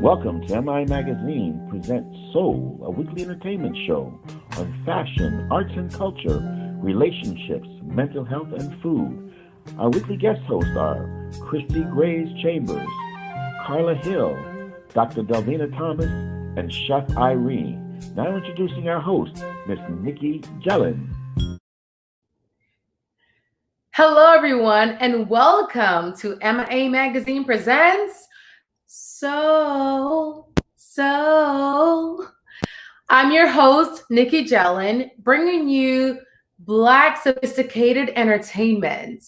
Welcome to MI Magazine presents Soul, a weekly entertainment show on fashion, arts and culture, relationships, mental health, and food. Our weekly guest hosts are Christy Grace Chambers, Carla Hill, Dr. Delvina Thomas, and Chef Irene. Now introducing our host, Miss Nicky Gelin. Hello, everyone, and welcome to MI Magazine presents Soul. I'm your host, Nicky Gelin, bringing you Black sophisticated entertainment.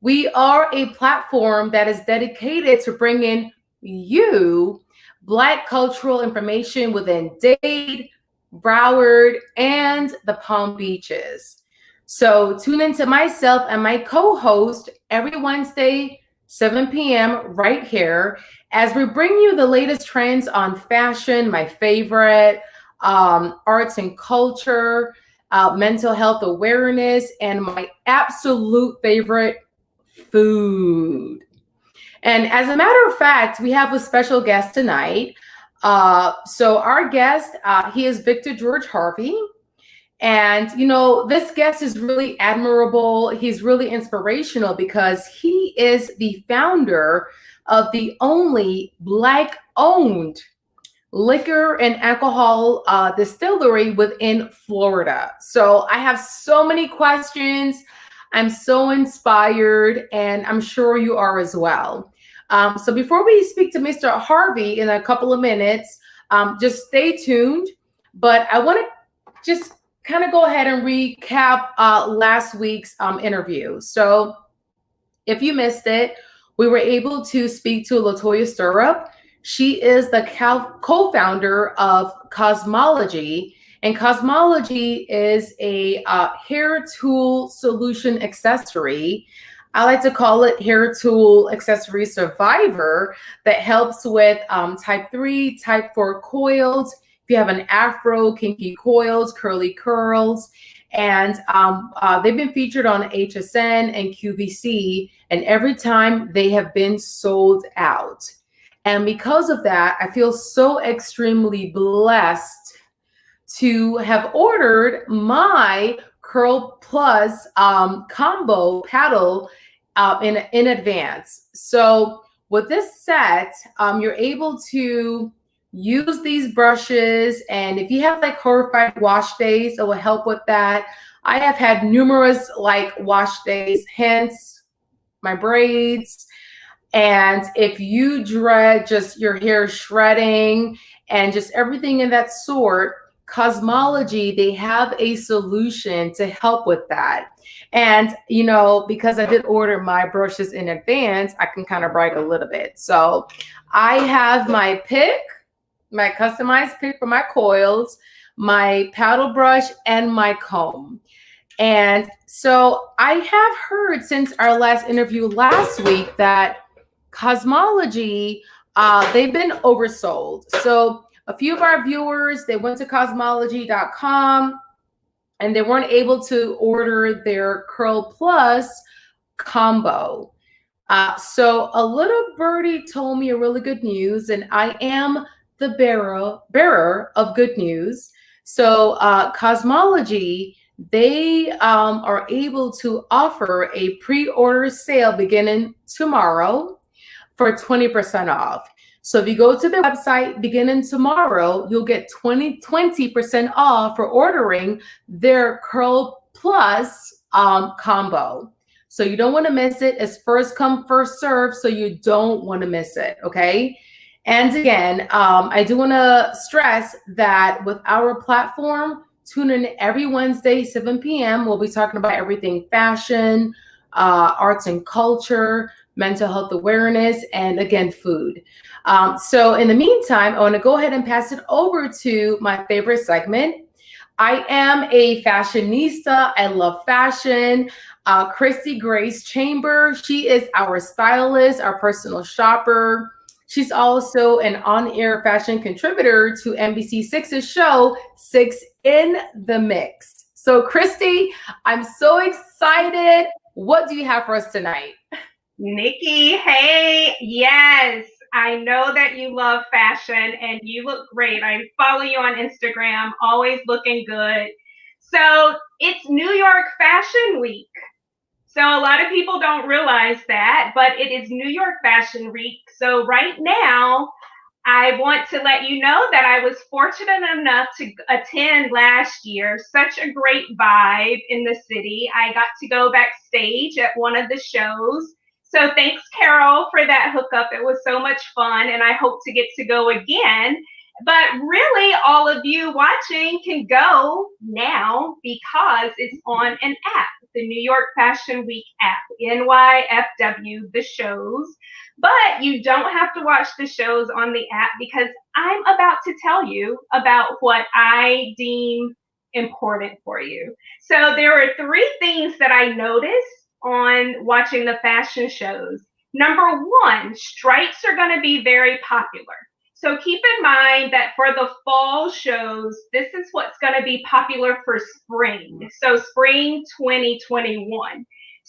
We are a platform that is dedicated to bringing you Black cultural information within Dade, Broward, and the Palm Beaches. So tune into myself and my co-host every Wednesday, 7 p.m. right here as we bring you the latest trends on fashion, my favorite, arts and culture, mental health awareness, and my absolute favorite, food. And as a matter of fact, we have a special guest tonight. So our guest, he is Victor George Harvey. And, you know, this guest is really admirable. He's really inspirational because he is the founder of the only Black-owned liquor and alcohol distillery within Florida. So I have so many questions. I'm so inspired, and I'm sure you are as well. So before we speak to Mr. Harvey in a couple of minutes, just stay tuned. But I want to just kind of go ahead and recap last week's interview. So if you missed it, we were able to speak to LaToya Stirrup. She is the co-founder of Cosmology, and Cosmology is a hair tool solution accessory. I like to call it hair tool accessory survivor that helps with type 3, type 4 coils. If you have an afro, kinky coils, curly curls, and they've been featured on HSN and QVC, and every time they have been sold out. And because of that, I feel so extremely blessed to have ordered my Curl Plus combo paddle in advance. So with this set, you're able to use these brushes, and if you have like horrified wash days, it will help with that. I have had numerous like wash days, hence my braids. And if you dread just your hair shredding and just everything in that sort, Cosmology, they have a solution to help with that. And, you know, because I did order my brushes in advance, I can kind of brag a little bit. So I have my pick, my customized pick for my coils, my paddle brush, and my comb. And so I have heard since our last interview last week that Cosmology, they've been oversold. So a few of our viewers, they went to cosmology.com and they weren't able to order their Curl Plus combo. So a little birdie told me a really good news, and I am the bearer of good news. So Cosmology, they are able to offer a pre-order sale beginning tomorrow for 20% off. So if you go to their website beginning tomorrow, you'll get 20% off for ordering their Curl Plus combo. So you don't want to miss it. It's first come, first serve, so you don't want to miss it, okay? And again, I do want to stress that with our platform, tune in every Wednesday, 7 p.m. We'll be talking about everything fashion, arts and culture, mental health awareness, and again, food. So in the meantime, I want to go ahead and pass it over to my favorite segment. I am a fashionista. I love fashion. Christy Grace Chambers, she is our stylist, our personal shopper. She's also an on-air fashion contributor to NBC6's show, 6 in the Mix. So Christy, I'm so excited. What do you have for us tonight? Nicky, hey, yes. I know that you love fashion and you look great. I follow you on Instagram, always looking good. So it's New York Fashion Week. So a lot of people don't realize that, but it is New York Fashion Week. So right now, I want to let you know that I was fortunate enough to attend last year. Such a great vibe in the city. I got to go backstage at one of the shows. So thanks, Carol, for that hookup. It was so much fun, and I hope to get to go again. But really, all of you watching can go now because it's on an app, the New York Fashion Week app, NYFW, the shows. But you don't have to watch the shows on the app because I'm about to tell you about what I deem important for you. So there are three things that I noticed on watching the fashion shows. Number one, stripes are going to be very popular. So keep in mind that for the fall shows, this is what's going to be popular for spring. So spring 2021.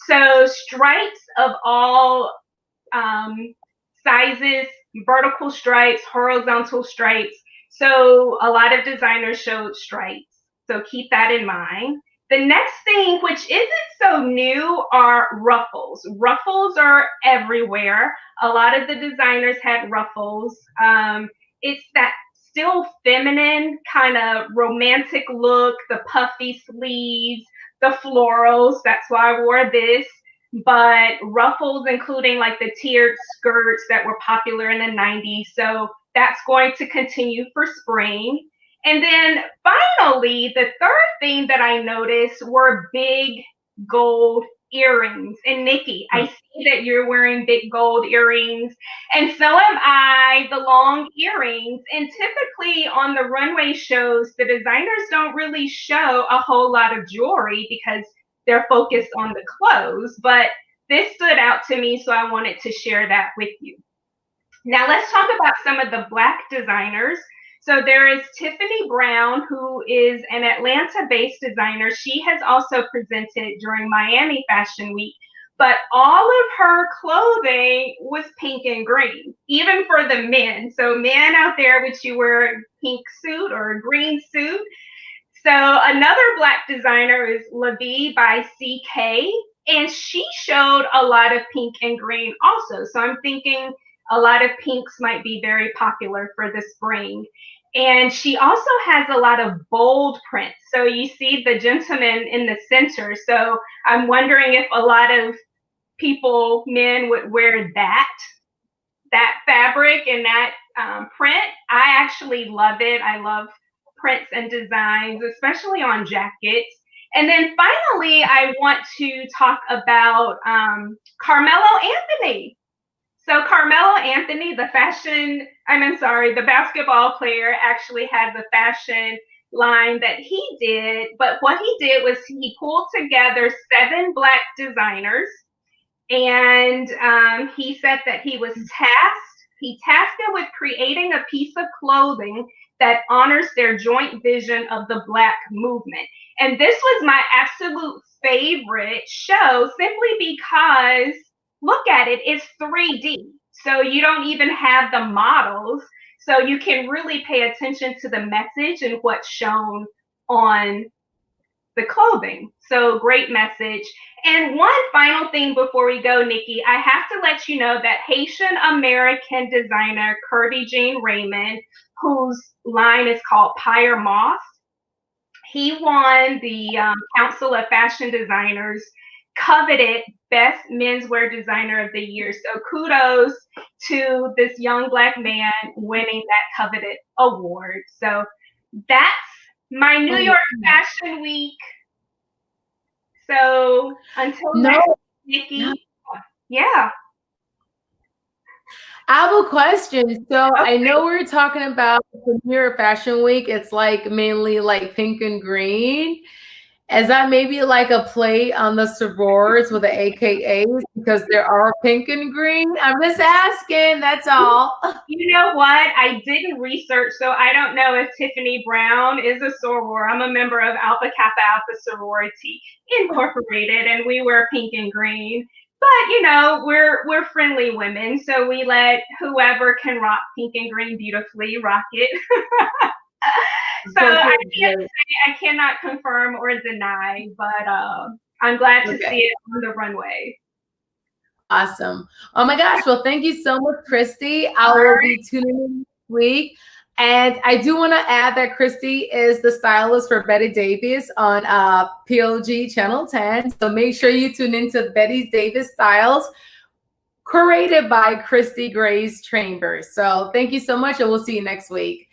So stripes of all sizes, vertical stripes, horizontal stripes. So a lot of designers showed stripes. So keep that in mind. The next thing, which isn't so new, are ruffles. Ruffles are everywhere. A lot of the designers had ruffles. It's that still feminine kind of romantic look, the puffy sleeves, the florals. That's why I wore this. But ruffles, including like the tiered skirts that were popular in the 90s. So that's going to continue for spring. And then finally, the third thing that I noticed were big gold earrings. And Nikki, I see that you're wearing big gold earrings, and so am I, the long earrings. And typically on the runway shows, the designers don't really show a whole lot of jewelry because they're focused on the clothes. But this stood out to me, so I wanted to share that with you. Now let's talk about some of the Black designers. So there is Tiffany Brown, who is an Atlanta-based designer. She has also presented during Miami Fashion Week, but all of her clothing was pink and green, even for the men. So men out there, would you wear a pink suit or a green suit? So another Black designer is Levi by CK, and she showed a lot of pink and green also. So I'm thinking a lot of pinks might be very popular for the spring. And she also has a lot of bold prints. So you see the gentleman in the center. So I'm wondering if a lot of people, men, would wear that fabric and that print. I actually love it. I love prints and designs, especially on jackets. And then finally, I want to talk about Carmelo Anthony. So Carmelo Anthony, the basketball player, actually has a fashion line that he did. But what he did was he pulled together 7 Black designers, and he said that he tasked them with creating a piece of clothing that honors their joint vision of the Black movement. And this was my absolute favorite show, simply because look at it, it's 3D. So you don't even have the models. So you can really pay attention to the message and what's shown on the clothing. So great message. And one final thing before we go, Nikki, I have to let you know that Haitian American designer Kirby Jean Raymond, whose line is called Pyre Moss, he won the Council of Fashion Designers coveted Best Menswear Designer of the Year. So kudos to this young Black man winning that coveted award. So that's my New York Fashion Week. So until next, Nikki. Yeah. I have a question. So okay. I know we're talking about the New York Fashion Week. It's like mainly like pink and green. Is that maybe like a play on the sorors with the AKAs because there are pink and green? I'm just asking, that's all. You know what? I didn't research, so I don't know if Tiffany Brown is a soror. I'm a member of Alpha Kappa Alpha Sorority Incorporated, and we wear pink and green. But you know, we're friendly women, so we let whoever can rock pink and green beautifully rock it. So I cannot confirm or deny, but I'm glad to see it on the runway. Awesome. Oh my gosh. Well, thank you so much, Christy. I will be tuning in this week. And I do want to add that Christy is the stylist for Betty Davis on POG Channel 10. So make sure you tune into Betty Davis Styles, curated by Christy Grace Chambers. So thank you so much, and we'll see you next week.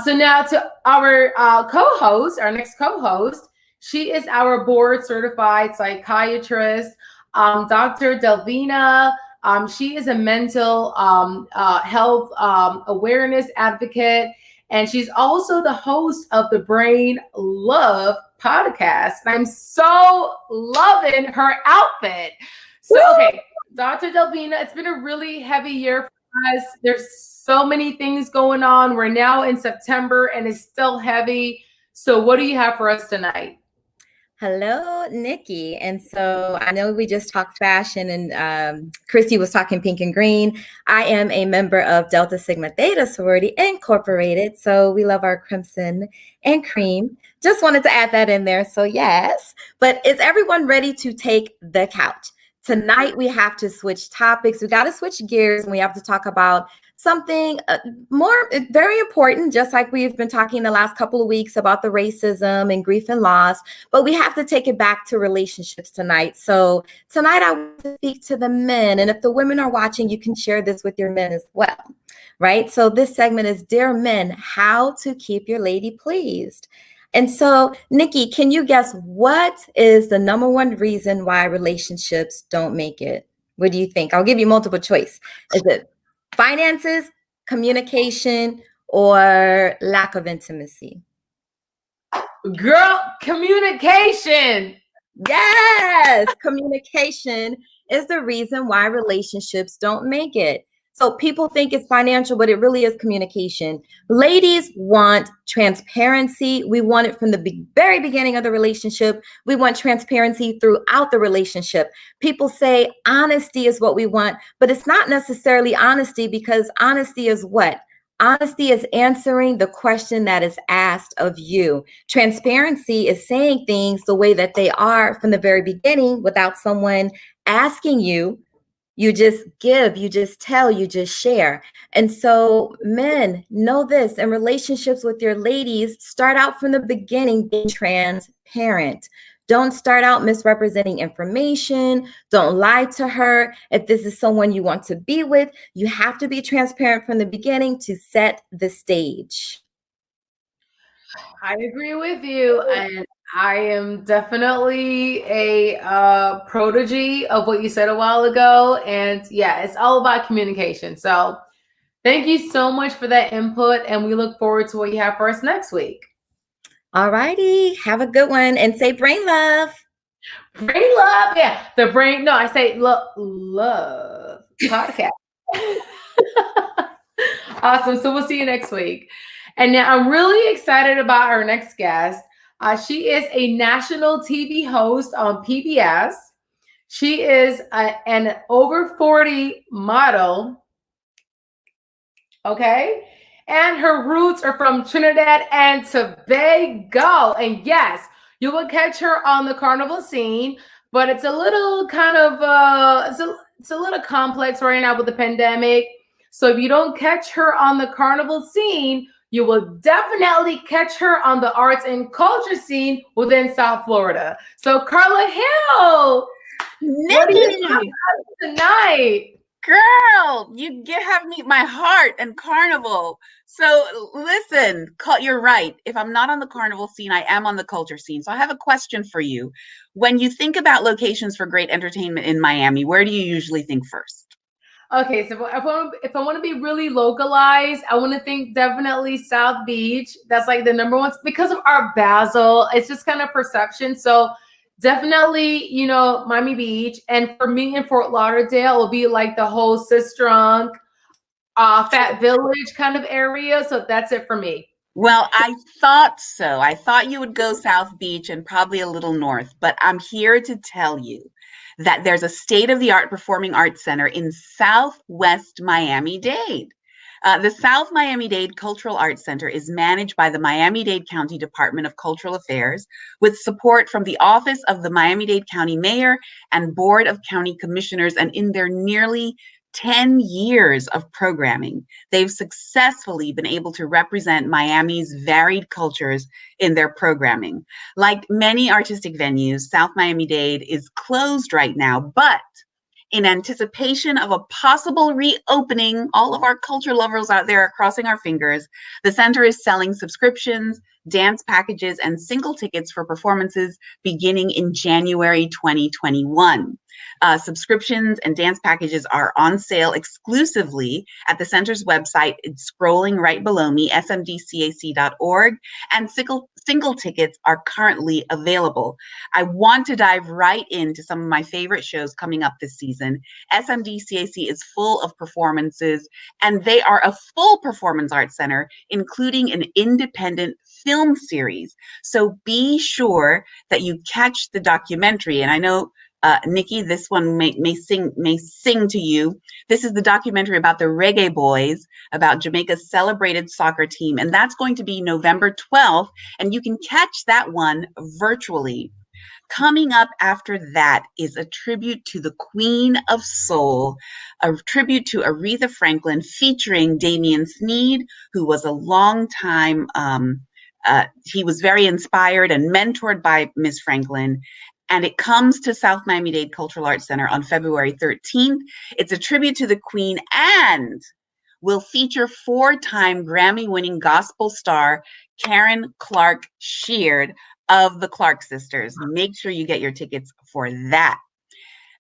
So now to our co-host, our next co-host. She is our board certified psychiatrist, Dr. Delvina. She is a mental health awareness advocate, and she's also the host of the Brain Love podcast. And I'm so loving her outfit. So, okay, Dr. Delvina, it's been a really heavy year for us. There's so many things going on. We're now in September and it's still heavy. So what do you have for us tonight? Hello, Nikki. And so I know we just talked fashion and Christy was talking pink and green. I am a member of Delta Sigma Theta Sorority Incorporated. So we love our crimson and cream. Just wanted to add that in there. So yes, but is everyone ready to take the couch? Tonight, we have to switch topics. We got to switch gears and we have to talk about something more very important, just like we've been talking the last couple of weeks about the racism and grief and loss, but we have to take it back to relationships tonight. So tonight I want to speak to the men, and if the women are watching, you can share this with your men as well, right? So this segment is Dear Men, How to Keep Your Lady Pleased. And so, Nikki, can you guess what is the number one reason why relationships don't make it? What do you think? I'll give you multiple choice. Is it finances, communication, or lack of intimacy? Girl, communication. Yes, communication is the reason why relationships don't make it. So people think it's financial, but it really is communication. Ladies want transparency. We want it from the very beginning of the relationship. We want transparency throughout the relationship. People say honesty is what we want, but it's not necessarily honesty, because honesty is what? Honesty is answering the question that is asked of you. Transparency is saying things the way that they are from the very beginning without someone asking you. You just give, you just tell, you just share. And so men, know this, in relationships with your ladies, start out from the beginning being transparent. Don't start out misrepresenting information. Don't lie to her. If this is someone you want to be with, you have to be transparent from the beginning to set the stage. I agree with you. And I am definitely a protege of what you said a while ago. And yeah, it's all about communication. So thank you so much for that input. And we look forward to what you have for us next week. All righty. Have a good one. And say brain love. Brain love. Yeah. The brain. No, I say love podcast. Awesome. So we'll see you next week. And now I'm really excited about our next guest. She is a national TV host on PBS. She is an over 40 model. Okay. And her roots are from Trinidad and Tobago. And yes, you will catch her on the carnival scene, but it's a little kind of, it's a little complex right now with the pandemic. So if you don't catch her on the carnival scene, you will definitely catch her on the arts and culture scene within South Florida. So Carla Hill, what do you have tonight? Girl, you have me my heart and carnival. So listen, you're right. If I'm not on the carnival scene, I am on the culture scene. So I have a question for you. When you think about locations for great entertainment in Miami, where do you usually think first? Okay, so if I want to be really localized, I want to think definitely South Beach. That's like the number one, because of Art Basel. It's just kind of perception. So definitely, Miami Beach. And for me in Fort Lauderdale, it will be like the whole Sistrunk, Fat Village kind of area. So that's it for me. Well, I thought so. I thought you would go South Beach and probably a little north, but I'm here to tell you that there's a state-of-the-art performing arts center in Southwest Miami-Dade. The South Miami-Dade Cultural Arts Center is managed by the Miami-Dade County Department of Cultural Affairs with support from the Office of the Miami-Dade County Mayor and Board of County Commissioners, and in their nearly 10 years of programming, they've successfully been able to represent Miami's varied cultures in their programming. Like many artistic venues, South Miami-Dade is closed right now, but in anticipation of a possible reopening, all of our culture lovers out there are crossing our fingers. The center is selling subscriptions, dance packages, and single tickets for performances beginning in January 2021. Subscriptions and dance packages are on sale exclusively at the center's website. It's scrolling right below me, smdcac.org, and single tickets are currently available. I want to dive right into some of my favorite shows coming up this season. SMDCAC is full of performances, and they are a full performance arts center, including an independent film series. So be sure that you catch the documentary. And I know Nikki, this one may sing to you. This is the documentary about the Reggae Boys, about Jamaica's celebrated soccer team, and that's going to be November 12th, and you can catch that one virtually. Coming up after that is a tribute to the Queen of Soul, a tribute to Aretha Franklin featuring Damian Sneed, who was a long time, he was very inspired and mentored by Ms. Franklin. And it comes to South Miami-Dade Cultural Arts Center on February 13th. It's a tribute to the Queen and will feature 4-time Grammy-winning gospel star Karen Clark Sheard of the Clark Sisters. Make sure you get your tickets for that.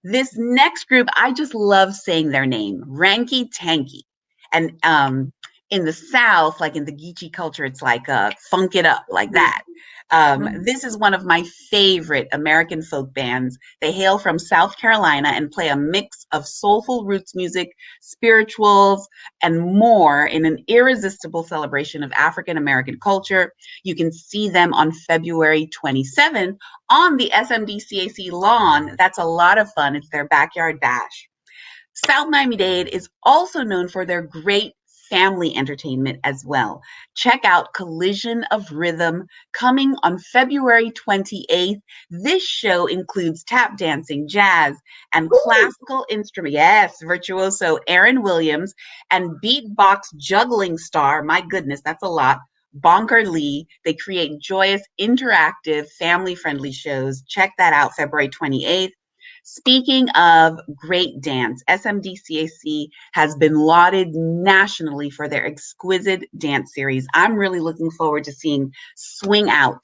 This next group, I just love saying their name, Ranky Tanky. And in the South, like in the Geechee culture, it's like funk it up like that. This is one of my favorite American folk bands. They hail from South Carolina and play a mix of soulful roots music, spirituals, and more in an irresistible celebration of African American culture. You can see them on February 27th on the SMDCAC lawn. That's a lot of fun. It's their backyard bash. South Miami-Dade is also known for their great family entertainment as well. Check out Collision of Rhythm coming on February 28th. This show includes tap dancing, jazz, and classical instrument. Yes, virtuoso Aaron Williams and beatbox juggling star, my goodness, that's a lot, Bonker Lee. They create joyous, interactive, family-friendly shows. Check that out February 28th. Speaking of great dance, SMDCAC has been lauded nationally for their exquisite dance series. I'm really looking forward to seeing Swing Out,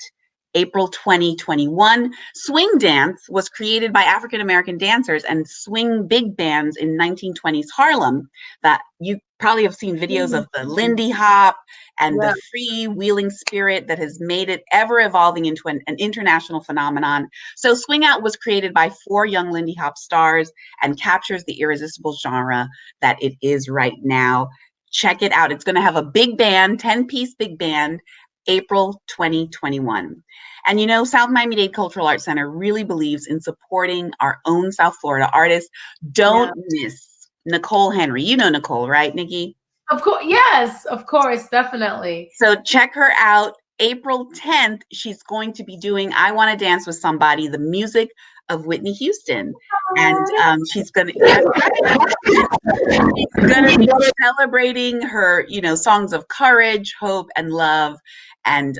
April 2021. Swing dance was created by African American dancers and swing big bands in 1920s Harlem. That you probably have seen videos of the Lindy Hop and the freewheeling spirit that has made it ever evolving into an international phenomenon. So Swing Out was created by 4 young Lindy Hop stars and captures the irresistible genre that it is right now. Check it out. It's going to have a big band, 10-piece big band, April 2021. And you know, South Miami-Dade Cultural Arts Center really believes in supporting our own South Florida artists. Don't miss Nicole Henry. You know Nicole, right, Nikki? Of course, yes, of course, definitely. So check her out. April 10th, she's going to be doing I Want to Dance with Somebody, the music of Whitney Houston. And she's going to be celebrating her, you know, songs of courage, hope, and love. And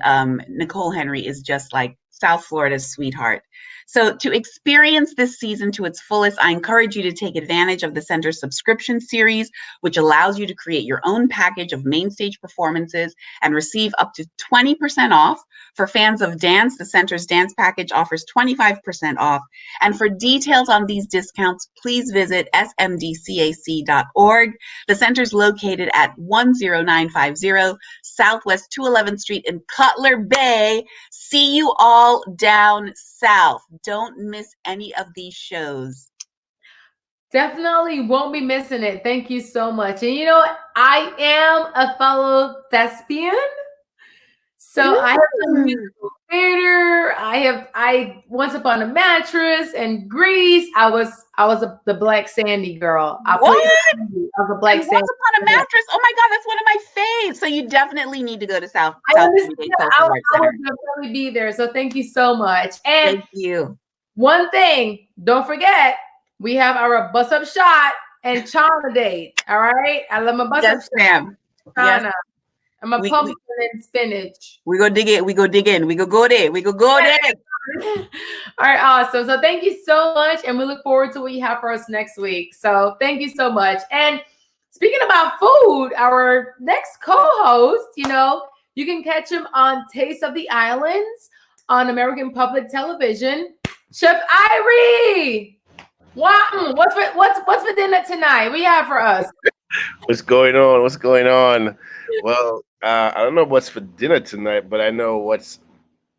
Nicole Henry is just like South Florida's sweetheart. So to experience this season to its fullest, I encourage you to take advantage of the center's subscription series, which allows you to create your own package of main stage performances and receive up to 20% off. For fans of dance, the center's dance package offers 25% off. And for details on these discounts, please visit smdcac.org. The center's located at 10950 Southwest 211th Street in Cutler Bay. See you all down south. Don't miss any of these shows. Definitely won't be missing it. Thank you so much. And you know, I am a fellow thespian. So I have theater. I once upon a mattress and Grease. I was the Black Sandy girl. I What? played Sandy. I was a Black And Sandy. Once Upon a Mattress. Oh my God, that's one of my faves. So you definitely need to go to South I Miami understand. Dade Cultural Arts I will Center. definitely be there. So thank you so much. And Thank you. one thing, don't forget, we have our bus up shot and China date. All right. I love my bus up Yes, shot. ma'am. Yes. China. I'm a We pumpkin and spinach. we go dig it. We go dig in. We go there. We go there. All right, awesome. So thank you so much, and we look forward to what you have for us next week. So thank you so much. And speaking about food, our next co-host, you can catch him on Taste of the Islands on American Public Television. Chef Irie. Wow, what's for dinner tonight? What you have for us? What's going on? What's going on? Well, I don't know what's for dinner tonight, but I know what's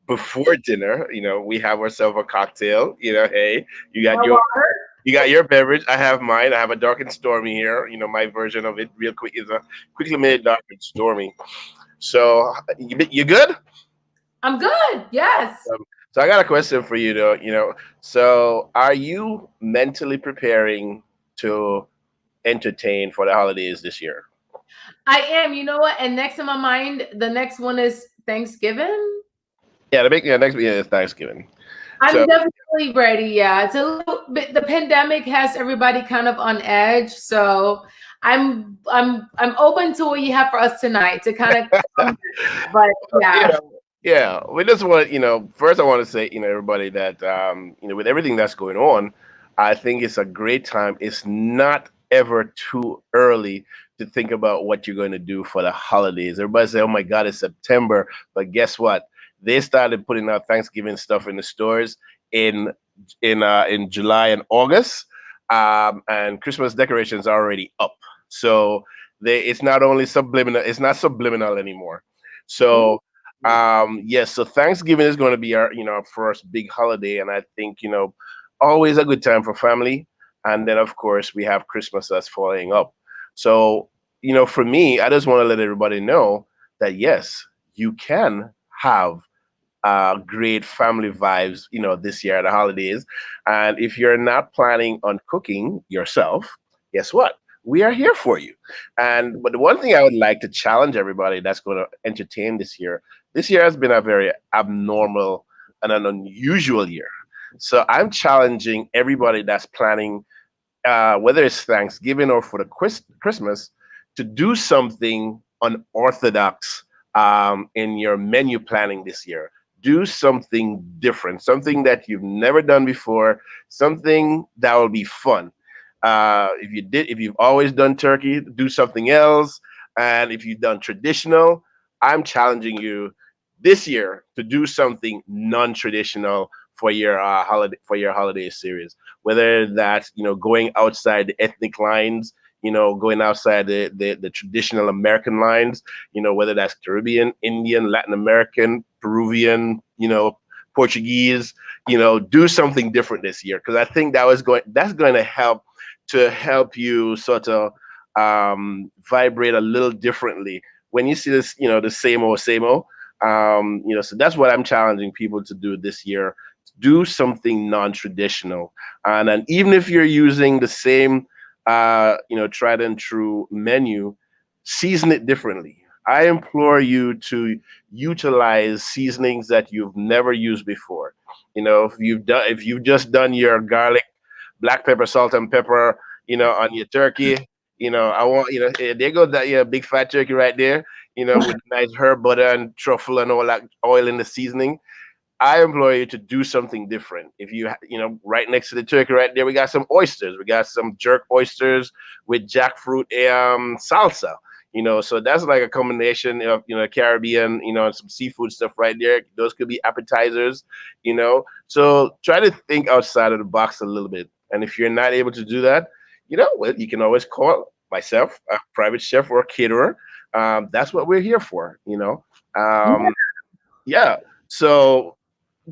before dinner. We have ourselves a cocktail. Hey, you got My your water. you got your beverage. I have mine. I have a dark and stormy here. My version of it, real quick, is a quickly made dark and stormy. So you good? I'm good. Yes. So I got a question for you, though. So are you mentally preparing to entertain for the holidays this year? I am. You know what? And next in my mind, the next one is Thanksgiving. Yeah, next week is Thanksgiving. I'm So definitely ready. Yeah, it's a little bit. The pandemic has everybody kind of on edge, so I'm open to what you have for us tonight to kind of. But you yeah, know, yeah, we just want first I want to say everybody that with everything that's going on, I think it's a great time. It's not ever too early to think about what you're going to do for the holidays. Everybody say, "Oh my God, it's September," but guess what? They started putting out Thanksgiving stuff in the stores in in July and August, and Christmas decorations are already up. So it's not only subliminal; it's not subliminal anymore. So yes, so Thanksgiving is going to be our first big holiday, and I think always a good time for family. And then of course we have Christmas that's following up. So for me, I just want to let everybody know that yes, you can have great family vibes, this year at the holidays. And if you're not planning on cooking yourself, guess what? We are here for you. But the one thing I would like to challenge everybody that's going to entertain this year has been a very abnormal and an unusual year. So I'm challenging everybody that's planning, whether it's Thanksgiving or for the Christmas, to do something unorthodox in your menu planning this year. Do something different, something that you've never done before, something that will be fun. If you've always done turkey, do something else. And if you've done traditional, I'm challenging you this year to do something non-traditional for your holiday series. Whether that's going outside the ethnic lines, going outside the traditional American lines, whether that's Caribbean, Indian, Latin American, Peruvian, Portuguese, do something different this year, because I think that's going to help you sort of vibrate a little differently when you see this, the same old. So that's what I'm challenging people to do this year. Do something non-traditional, and then even if you're using the same, tried and true menu, season it differently. I implore you to utilize seasonings that you've never used before. If you've just done your garlic, black pepper, salt and pepper, on your turkey, I want, there goes that big fat turkey right there, with nice herb butter and truffle and all that oil in the seasoning. I implore you to do something different. If right next to the turkey right there, we got some oysters. We got some jerk oysters with jackfruit salsa. So that's like a combination of Caribbean, and some seafood stuff right there. Those could be appetizers. So try to think outside of the box a little bit. And if you're not able to do that, well, you can always call myself, a private chef or a caterer. That's what we're here for. Yeah. So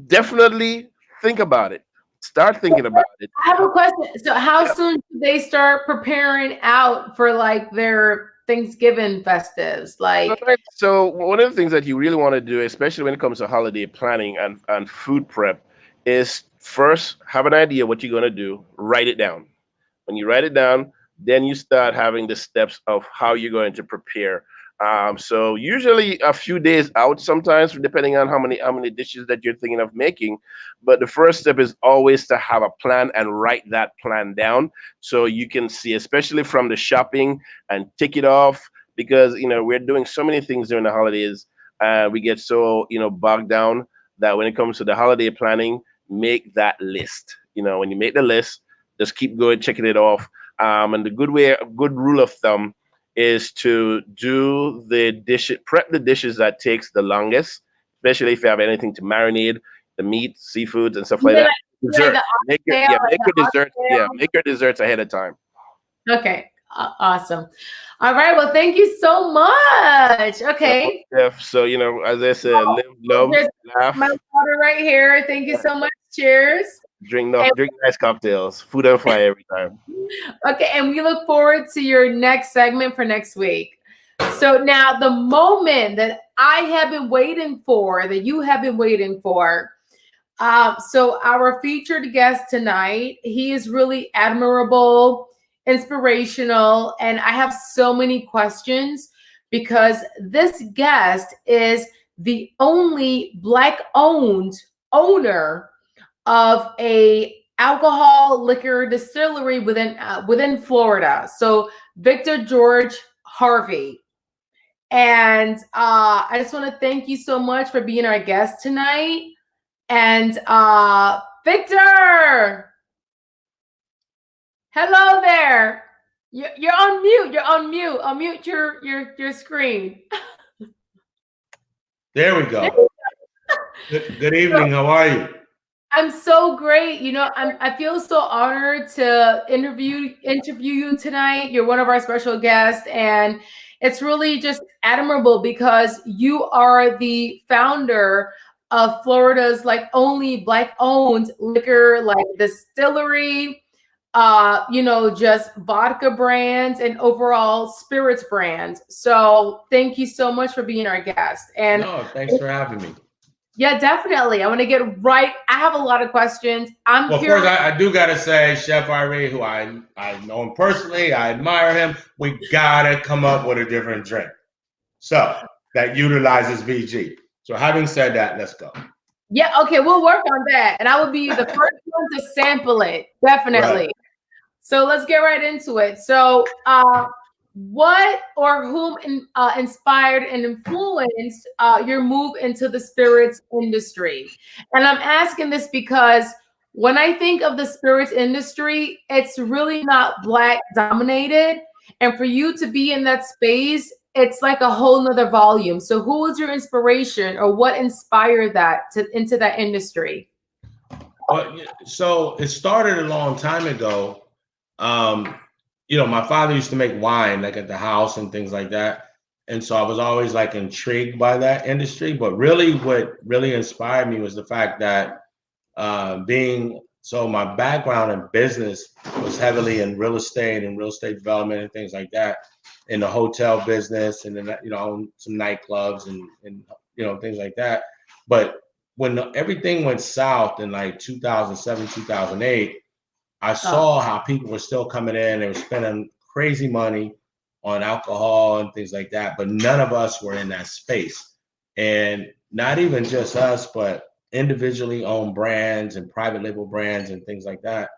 definitely think about it. Start thinking about it. I have a question. So how Yeah. soon do they start preparing out for like their Thanksgiving festives? Like, All right. So one of the things that you really want to do, especially when it comes to holiday planning and food prep, is first have an idea what you're going to do, write it down. When you write it down, then you start having the steps of how you're going to prepare. So usually a few days out, sometimes depending on how many dishes that you're thinking of making. But the first step is always to have a plan and write that plan down so you can see, especially from the shopping, and tick it off, because we're doing so many things during the holidays. We get so bogged down that when it comes to the holiday planning, make that list. When you make the list, just keep going, checking it off. And a good rule of thumb is to do prep the dishes that takes the longest, especially if you have anything to marinate, the meat, seafoods, and stuff like that. Dessert. Make your desserts ahead of time. Okay, awesome. All right, well, thank you so much. Okay. So, as I said, live, love, laugh. My water right here. Thank you so much. Cheers. Drink nice cocktails. Food on fire every time. Okay, and we look forward to your next segment for next week. So now the moment that I have been waiting for, that you have been waiting for. So our featured guest tonight, he is really admirable, inspirational, and I have so many questions because this guest is the only Black-owned owner of a alcohol liquor distillery within Florida. So Victor Harvey. And I just want to thank you so much for being our guest tonight. And Victor, hello there. You're on mute. You're on mute. Unmute your screen. There we go. Good evening. How are you? I'm so great. I feel so honored to interview you tonight. You're one of our special guests, and it's really just admirable because you are the founder of Florida's only Black-owned liquor distillery. Just vodka brands and overall spirits brands. So thank you so much for being our guest. And no, thanks for having me. Yeah, definitely. I want to get right. I have a lot of questions. Well, first, I do got to say, Chef Harvey, who I know him personally, I admire him. We got to come up with a different drink. So that utilizes VG. So having said that, let's go. Yeah, okay, we'll work on that. And I will be the first one to sample it. Definitely. Right. So let's get right into it. So what or whom inspired and influenced your move into the spirits industry? And I'm asking this because when I think of the spirits industry, it's really not Black dominated. And for you to be in that space, it's like a whole nother volume. So who was your inspiration, or what inspired that into that industry? Well, so it started a long time ago. My father used to make wine at the house and things like that. And so I was always intrigued by that industry. But really what really inspired me was the fact that my background in business was heavily in real estate and real estate development and things like that, in the hotel business, and then, some nightclubs and things like that. But when everything went south in 2007, 2008, I saw how people were still coming in. They were spending crazy money on alcohol and things like that, but none of us were in that space. And not even just us, but individually owned brands and private label brands and things like that.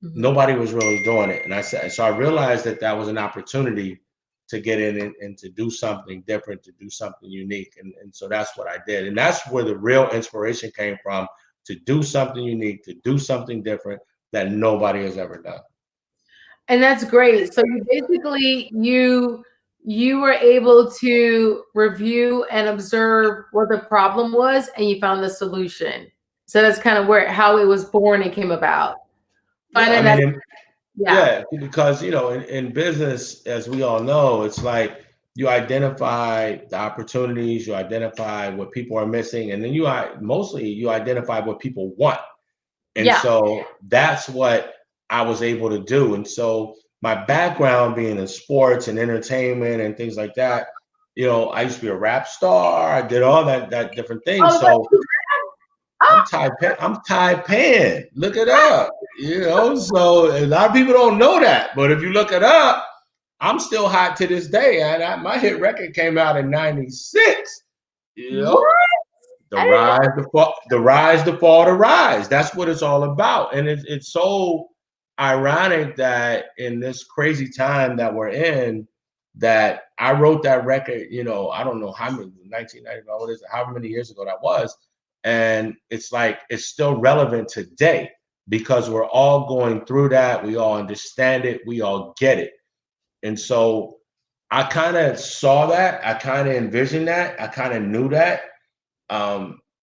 Mm-hmm. Nobody was really doing it. And so I realized that was an opportunity to get in and to do something different, to do something unique. And so that's what I did. And that's where the real inspiration came from, to do something unique, to do something different that nobody has ever done. And that's great. So you were able to review and observe what the problem was, and you found the solution. So that's kind of how it was born and came about. Because in business, as we all know, it's you identify the opportunities, you identify what people are missing, and then you identify what people want. And so that's what I was able to do. And so my background being in sports and entertainment and things like that, you know, I used to be a rap star. I did all that different things. Oh, So oh, I'm Taipan. Look it up. You know, so a lot of people don't know that, but if you look it up, I'm still hot to this day. And my hit record came out in '96. You know, what? the rise, the fall, the rise, the fall, the rise. That's what it's all about. And it's so ironic that in this crazy time that we're in, that I wrote that record, you know, I don't know how many, 1990, what is it, however many years ago that was. And it's like, it's still relevant today because we're all going through that. We all understand it. We all get it. And so I kind of saw that. I kind of envisioned that. I kind of knew that.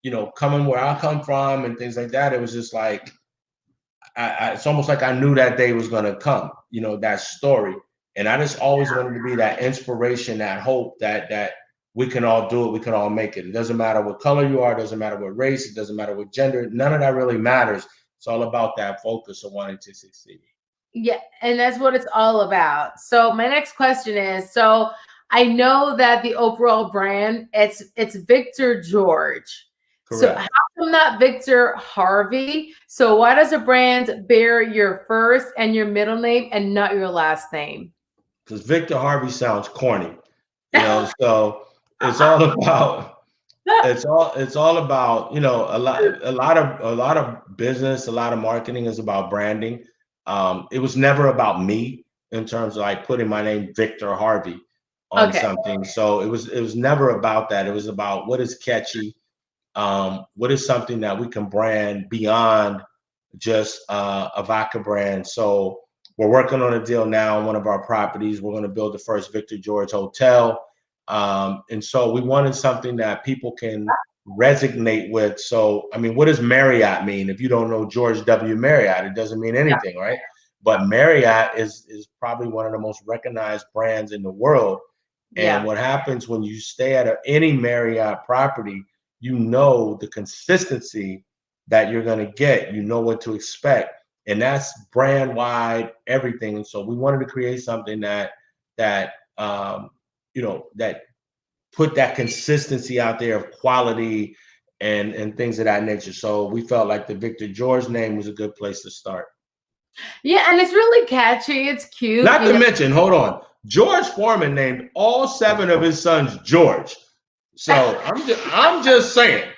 You know, coming where I come from and things like that, it was just like, it's almost like I knew that day was going to come, you know, that story. And I just always wanted to be that inspiration, that hope that we can all do it. We can all make it. It doesn't matter what color you are. It doesn't matter what race. It doesn't matter what gender. None of that really matters. It's all about that focus of wanting to succeed. Yeah, and that's what it's all about. So my next question is, so I know that the overall brand, it's Victor George. So Correct. how come not Victor Harvey? So why does a brand bear your first and your middle name and not your last name? Because Victor Harvey sounds corny, you know. So it's all about it's all about, you know, a lot of business, a lot of marketing is about branding. It was never about me in terms of like putting my name Victor Harvey on something. So it was never about that. It was about what is catchy, what is something that we can brand beyond just a vodka brand. So we're working on a deal now on one of our properties. We're going to build the first Victor George hotel. And so we wanted something that people can resonate with. So, I mean, what does Marriott mean? If you don't know George W. Marriott, it doesn't mean anything, right? But Marriott is probably one of the most recognized brands in the world. And what happens when you stay at any Marriott property, you know the consistency that you're going to get. You know what to expect. And that's brand wide, everything. And so we wanted to create something that you know, that put that consistency out there of quality and things of that nature. So we felt like the Victor George name was a good place to start. Yeah, and it's really catchy. It's cute. Not to mention, hold on, George Foreman named all 7 of his sons George. So I'm just saying.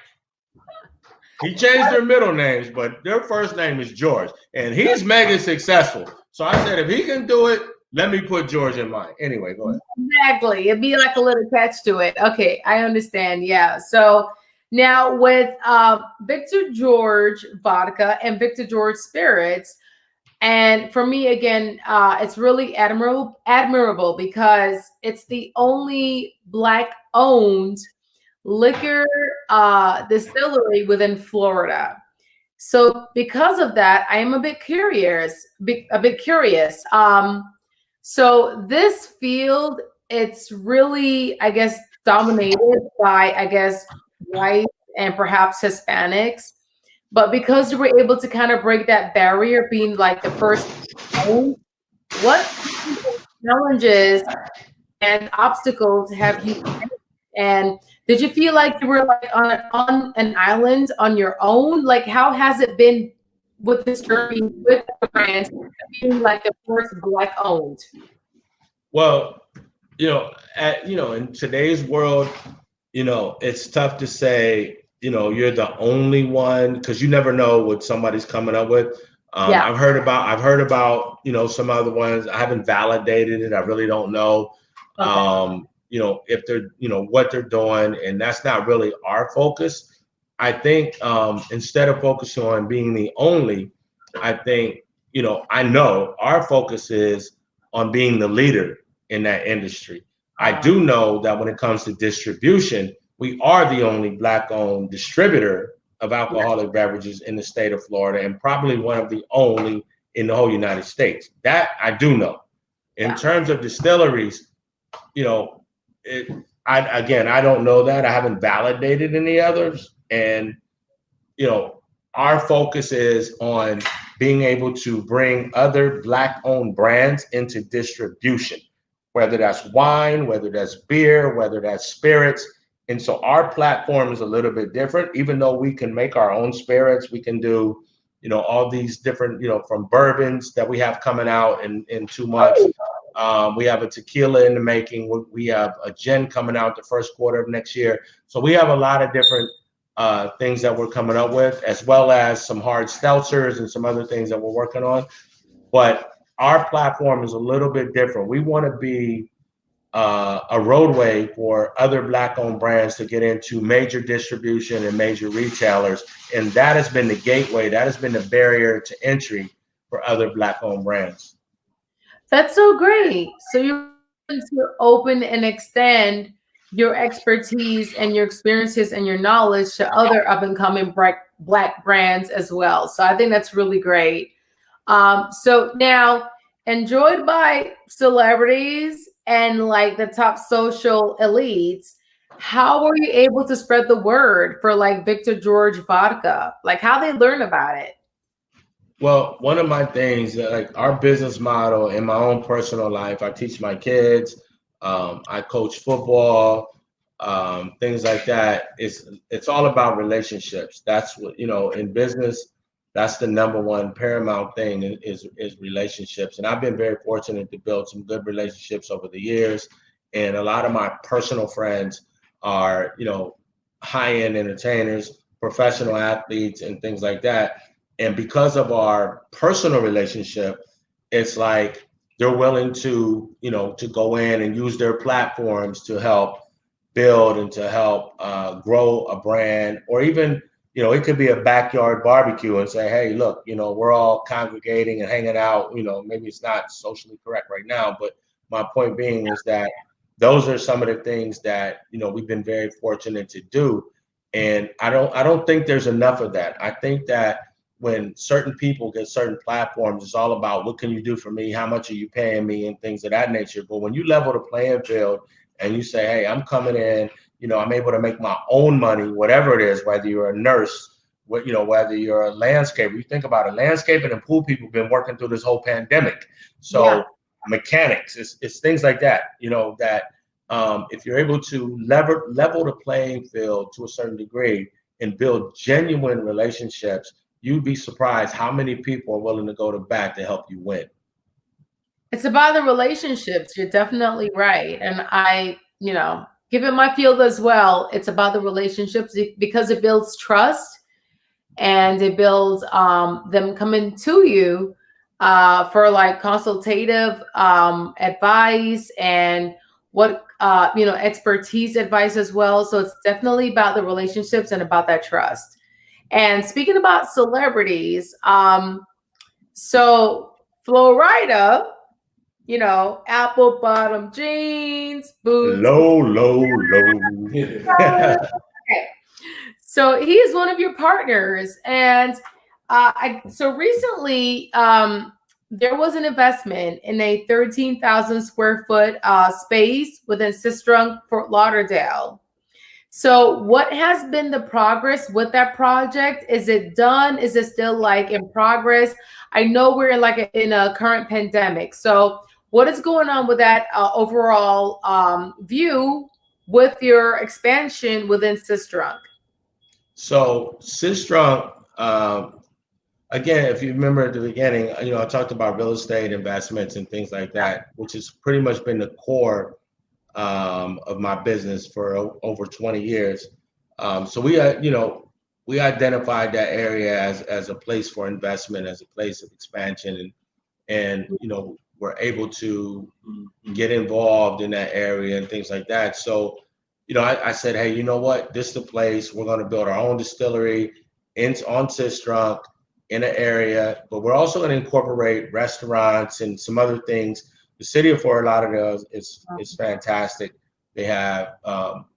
He changed their middle names, but their first name is George, and he's mega successful. So I said, if he can do it, let me put George in mine. Anyway, go ahead. Exactly. It'd be like a little catch to it. Okay, I understand. Yeah. So now with Victor George vodka and Victor George spirits, and for me, again, it's really admirable because it's the only Black-owned liquor distillery within Florida. So because of that, I am a bit curious. So this field, it's really, I guess, dominated by, I guess, white and perhaps Hispanics. But because you were able to kind of break that barrier, being like the first, what challenges and obstacles have you faced? And did you feel like you were like on an island on your own? Like, how has it been with this journey with the brand being like the first Black owned? Well, you know, in today's world, you know, it's tough to say, you know, you're the only one because you never know what somebody's coming up with. I've heard about, you know, some other ones. I haven't validated it. I really don't know. You know, if they're, you know, what they're doing, and that's not really our focus. I think instead of focusing on being the only, I think, you know our focus is on being the leader in that industry. I do know that when it comes to distribution, we are the only Black-owned distributor of alcoholic beverages in the state of Florida, and probably one of the only in the whole United States. That I do know. In terms of distilleries, you know, I don't know that. I haven't validated any others. And, you know, our focus is on being able to bring other Black-owned brands into distribution, whether that's wine, whether that's beer, whether that's spirits. And so our platform is a little bit different. Even though we can make our own spirits, we can do, all these different, from bourbons that we have coming out in 2 months. We have a tequila in the making. We have a gin coming out the first quarter of next year. So we have a lot of different things that we're coming up with, as well as some hard seltzers and some other things that we're working on. But our platform is a little bit different. We want to be a roadway for other Black-owned brands to get into major distribution and major retailers. And that has been the gateway. That has been the barrier to entry for other Black-owned brands. That's so great. So you're going to open and extend your expertise and your experiences and your knowledge to other up-and-coming Black brands as well. So I think that's really great. So now, enjoyed by celebrities and like the top social elites, how were you able to spread the word for like Victor George Vodka? Like how they learn about it? Well, one of my things, like our business model in my own personal life, I teach my kids, I coach football, things like that. It's all about relationships. That's what, in business, that's the number one paramount thing is relationships. And I've been very fortunate to build some good relationships over the years. And a lot of my personal friends are, high-end entertainers, professional athletes, and things like that. And because of our personal relationship, it's like they're willing to, to go in and use their platforms to help build and to help grow a brand, or even, it could be a backyard barbecue and say, hey, look, we're all congregating and hanging out. Maybe it's not socially correct right now, but my point being is that those are some of the things that, we've been very fortunate to do. And I don't think there's enough of that. I think that when certain people get certain platforms, it's all about what can you do for me? How much are you paying me? And things of that nature. But when you level the playing field and you say, hey, I'm coming in, I'm able to make my own money, whatever it is, whether you're a nurse, whether you're a landscaper. You think about it, landscaping and pool people have been working through this whole pandemic. So mechanics, it's things like that, that if you're able to level the playing field to a certain degree and build genuine relationships, you'd be surprised how many people are willing to go to bat to help you win. It's about the relationships. You're definitely right. And I, given my field as well, it's about the relationships because it builds trust and it builds them coming to you for like consultative advice and what, expertise advice as well. So it's definitely about the relationships and about that trust. And speaking about celebrities, so Flo Rida, apple bottom jeans, boots. Low. Okay. So he is one of your partners. And so recently there was an investment in a 13,000 square foot space within Sistrunk, Fort Lauderdale. So what has been the progress with that project? Is it done? Is it still like in progress? I know we're in a current pandemic. So what is going on with that overall view with your expansion within Sistrunk? So Sistrunk, again, if you remember at the beginning, I talked about real estate investments and things like that, which has pretty much been the core of my business for over 20 years. So we identified that area as a place for investment, as a place of expansion, and we're able to get involved in that area and things like that. So, I said, hey, you know what? This is the place. We're going to build our own distillery on Sistrunk in an area, but we're also going to incorporate restaurants and some other things. The city of Fort Lauderdale is fantastic. They have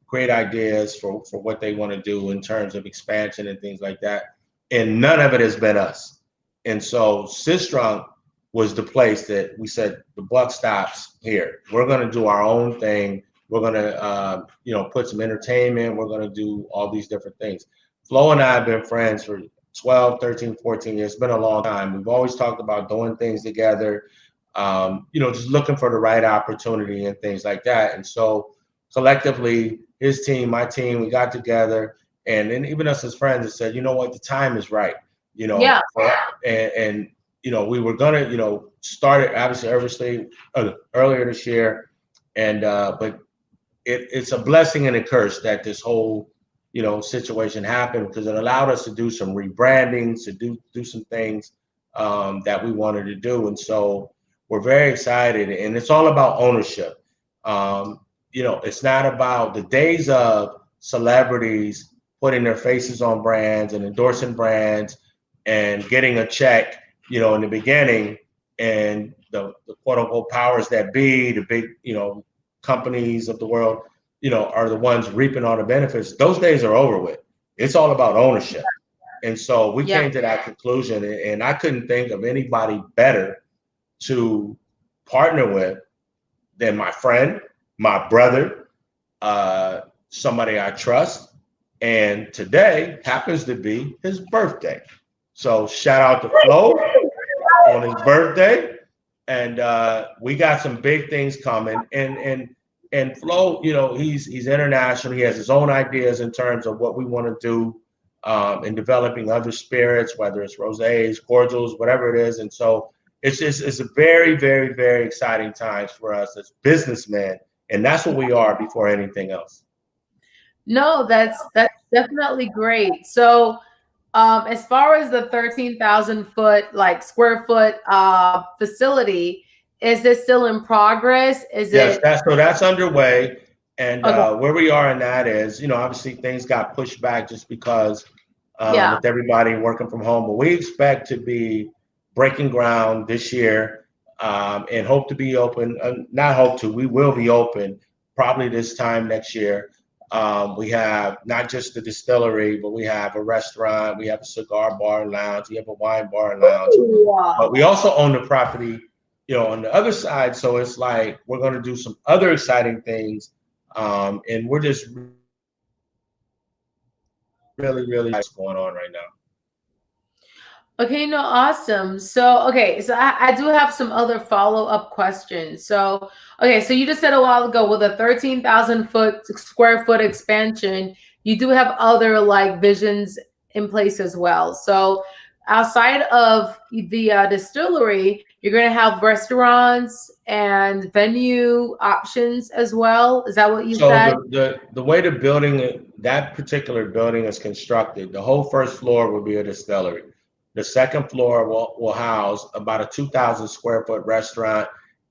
great ideas for what they want to do in terms of expansion and things like that. And none of it has been us. And so Sistrunk was the place that we said, the buck stops here. We're going to do our own thing. We're going to, put some entertainment. We're going to do all these different things. Flo and I have been friends for 12, 13, 14 years. It's been a long time. We've always talked about doing things together, just looking for the right opportunity and things like that. And so collectively, his team, my team, we got together, and then even us as friends and said, you know what, the time is right, Yeah. and we were gonna, start it obviously earlier this year, and but it's a blessing and a curse that this whole situation happened, because it allowed us to do some rebranding, to do some things that we wanted to do, and so we're very excited. And it's all about ownership. It's not about the days of celebrities putting their faces on brands and endorsing brands and getting a check, in the beginning, and the quote unquote powers that be, the big, companies of the world, are the ones reaping all the benefits. Those days are over with. It's all about ownership. And so we came to that conclusion, and I couldn't think of anybody better to partner with than my friend, my brother, somebody I trust. And today happens to be his birthday. So shout out to Flo on his birthday. And we got some big things coming. And Flo, he's international. He has his own ideas in terms of what we want to do in developing other spirits, whether it's rosés, cordials, whatever it is. And so it's a very, very, very exciting times for us as businessmen. And that's what we are before anything else. No, that's definitely great. So as far as the 13,000 square foot facility, is this still in progress? Yes, that's underway. And where we are in that is, obviously things got pushed back just because with everybody working from home. But we expect to be breaking ground this year and hope to be open. We will be open probably this time next year. We have not just the distillery, but we have a restaurant, we have a cigar bar and lounge, we have a wine bar and lounge. Wow. But we also own the property, on the other side. So it's like we're going to do some other exciting things, and we're just really, really what's going on right now. Okay, no, awesome. So I do have some other follow-up questions. So you just said a while ago, with a 13,000 square foot expansion, you do have other visions in place as well. So outside of the distillery, you're going to have restaurants and venue options as well. Is that what you said? So the way that particular building is constructed, the whole first floor will be a distillery. The second floor will house about a 2,000 square foot restaurant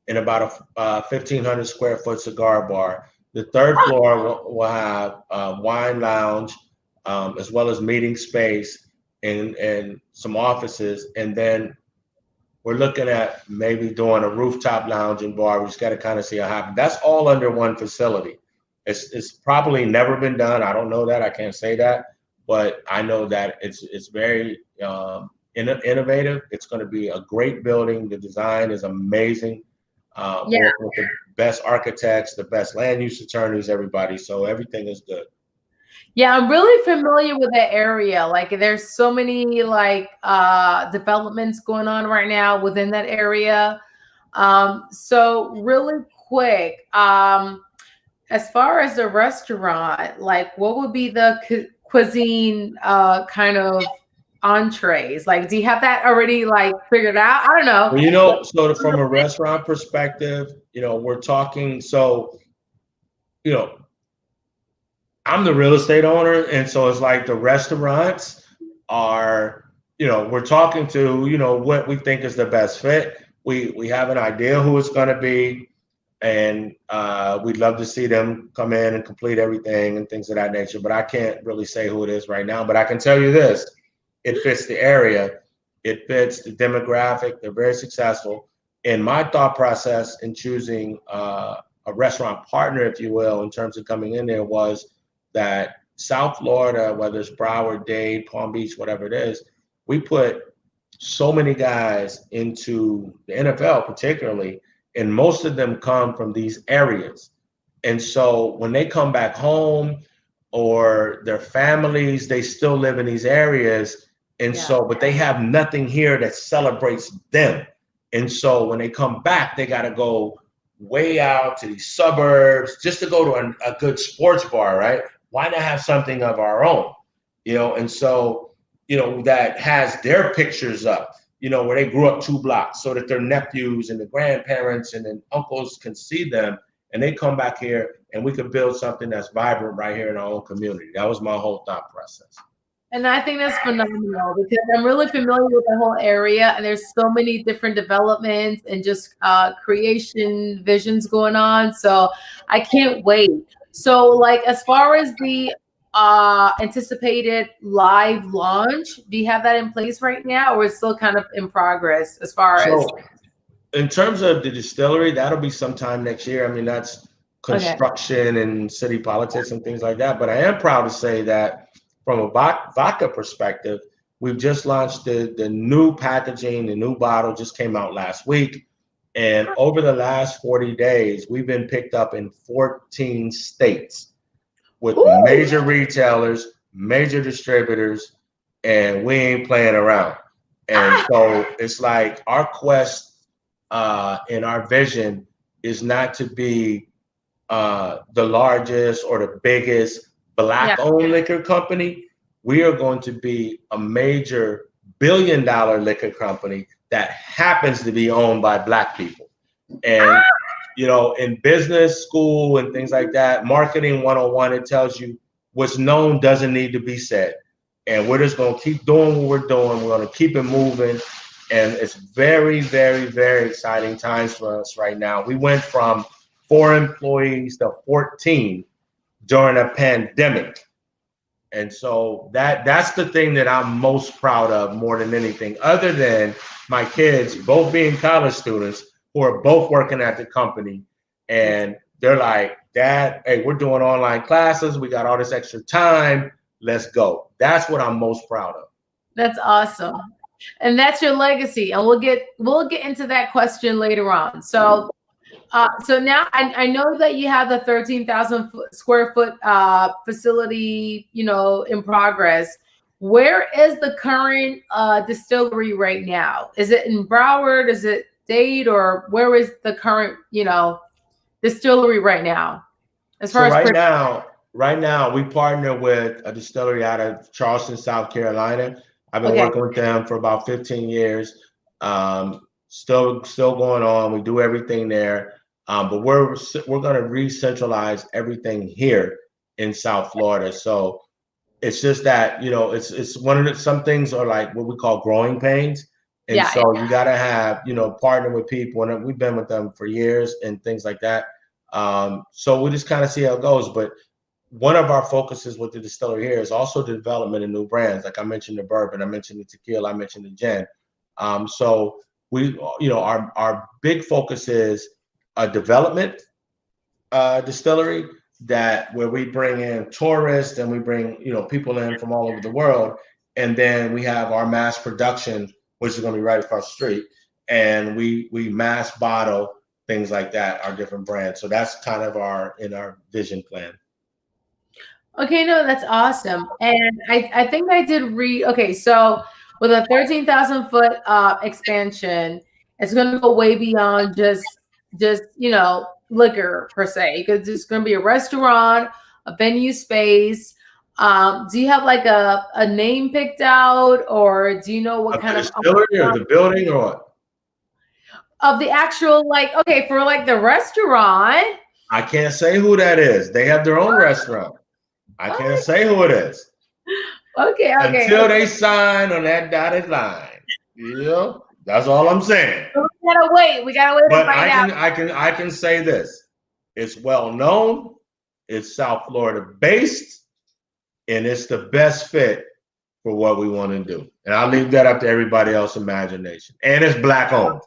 and about a 1,500 square foot cigar bar. The third floor will have a wine lounge, as well as meeting space and some offices. And then we're looking at maybe doing a rooftop lounge and bar. We just got to kind of see how it happens. That's all under one facility. It's probably never been done. I don't know that. I can't say that. But I know that it's very innovative. It's going to be a great building. The design is amazing. Working with the best architects, the best land use attorneys, everybody. So everything is good. Yeah, I'm really familiar with that area. There's so many developments going on right now within that area. So really quick, as far as the restaurant, what would be the cuisine kind of entrees? Do you have that already figured out? I don't know. Well, so from a restaurant perspective, we're talking, I'm the real estate owner, and so it's the restaurants are, we're talking to, what we think is the best fit. We have an idea who it's going to be, and we'd love to see them come in and complete everything and things of that nature. But I can't really say who it is right now. But I can tell you this: it fits the area, it fits the demographic. They're very successful. And my thought process in choosing a restaurant partner, if you will, in terms of coming in there, was that South Florida, whether it's Broward, Dade, Palm Beach, whatever it is, we put so many guys into the NFL particularly, and most of them come from these areas. And so when they come back home or their families, they still live in these areas, And so, but they have nothing here that celebrates them. And so when they come back, they got to go way out to these suburbs just to go to a good sports bar, right? Why not have something of our own, And so, that has their pictures up, where they grew up 2 blocks so that their nephews and the grandparents and then uncles can see them, and they come back here and we could build something that's vibrant right here in our own community. That was my whole thought process. And I think that's phenomenal because I'm really familiar with the whole area, and there's so many different developments and just creation visions going on. So I can't wait. So, like, as far as the anticipated live launch, do you have that in place right now, or is it still kind of in progress as far as? In terms of the distillery, that'll be sometime next year. I mean, that's construction and city politics and things like that. But I am proud to say that from a vodka perspective, we've just launched the new packaging. The new bottle just came out last week. And over the last 40 days, we've been picked up in 14 states with major retailers, major distributors, and we ain't playing around. And so it's like our quest and our vision is not to be the largest or the biggest Black-owned liquor company. We are going to be a major billion-dollar liquor company that happens to be owned by Black people. And, in business school and things like that, marketing 101, it tells you what's known doesn't need to be said. And we're just going to keep doing what we're doing. We're going to keep it moving. And it's very, very, very exciting times for us right now. We went from 4 employees to 14 during a pandemic. And so that's the thing that I'm most proud of more than anything, other than my kids both being college students who are both working at the company. And they're like, Dad, hey, we're doing online classes. We got all this extra time. Let's go. That's what I'm most proud of. That's awesome. And that's your legacy. And we'll get into that question later on. So so now I know that you have the 13,000 square foot facility, in progress. Where is the current distillery right now? Is it in Broward? Is it Dade? Or where is the current, distillery right now? As far as right now, we partner with a distillery out of Charleston, South Carolina. I've been working with them for about 15 years. Still going on. We do everything there. But we're going to re-centralize everything here in South Florida. So it's just that, it's one of some things are like what we call growing pains. And you got to have, partner with people. And we've been with them for years and things like that. So we just kind of see how it goes. But one of our focuses with the distillery here is also the development of new brands. Like I mentioned the bourbon, I mentioned the tequila, I mentioned the gin. So we, our big focus is a development distillery where we bring in tourists and we bring people in from all over the world, and then we have our mass production, which is going to be right across the street, and we mass bottle things like that, our different brands. So that's kind of our vision plan. Okay, no, that's awesome. And I think I did read. Okay, so with a 13,000 foot expansion, it's going to go way beyond just liquor per se, because it's going to be a restaurant, a venue space. Do you have like a name picked out, or do you know what kind of distillery or the building or what? Of the actual, for the restaurant? I can't say who that is. They have their own restaurant. I can't say who it is. Okay. Until they sign on that dotted line. That's all I'm saying. We gotta wait. But to find out. I can say this. It's well known. It's South Florida based, and it's the best fit for what we want to do. And I'll leave that up to everybody else's imagination. And it's Black owned.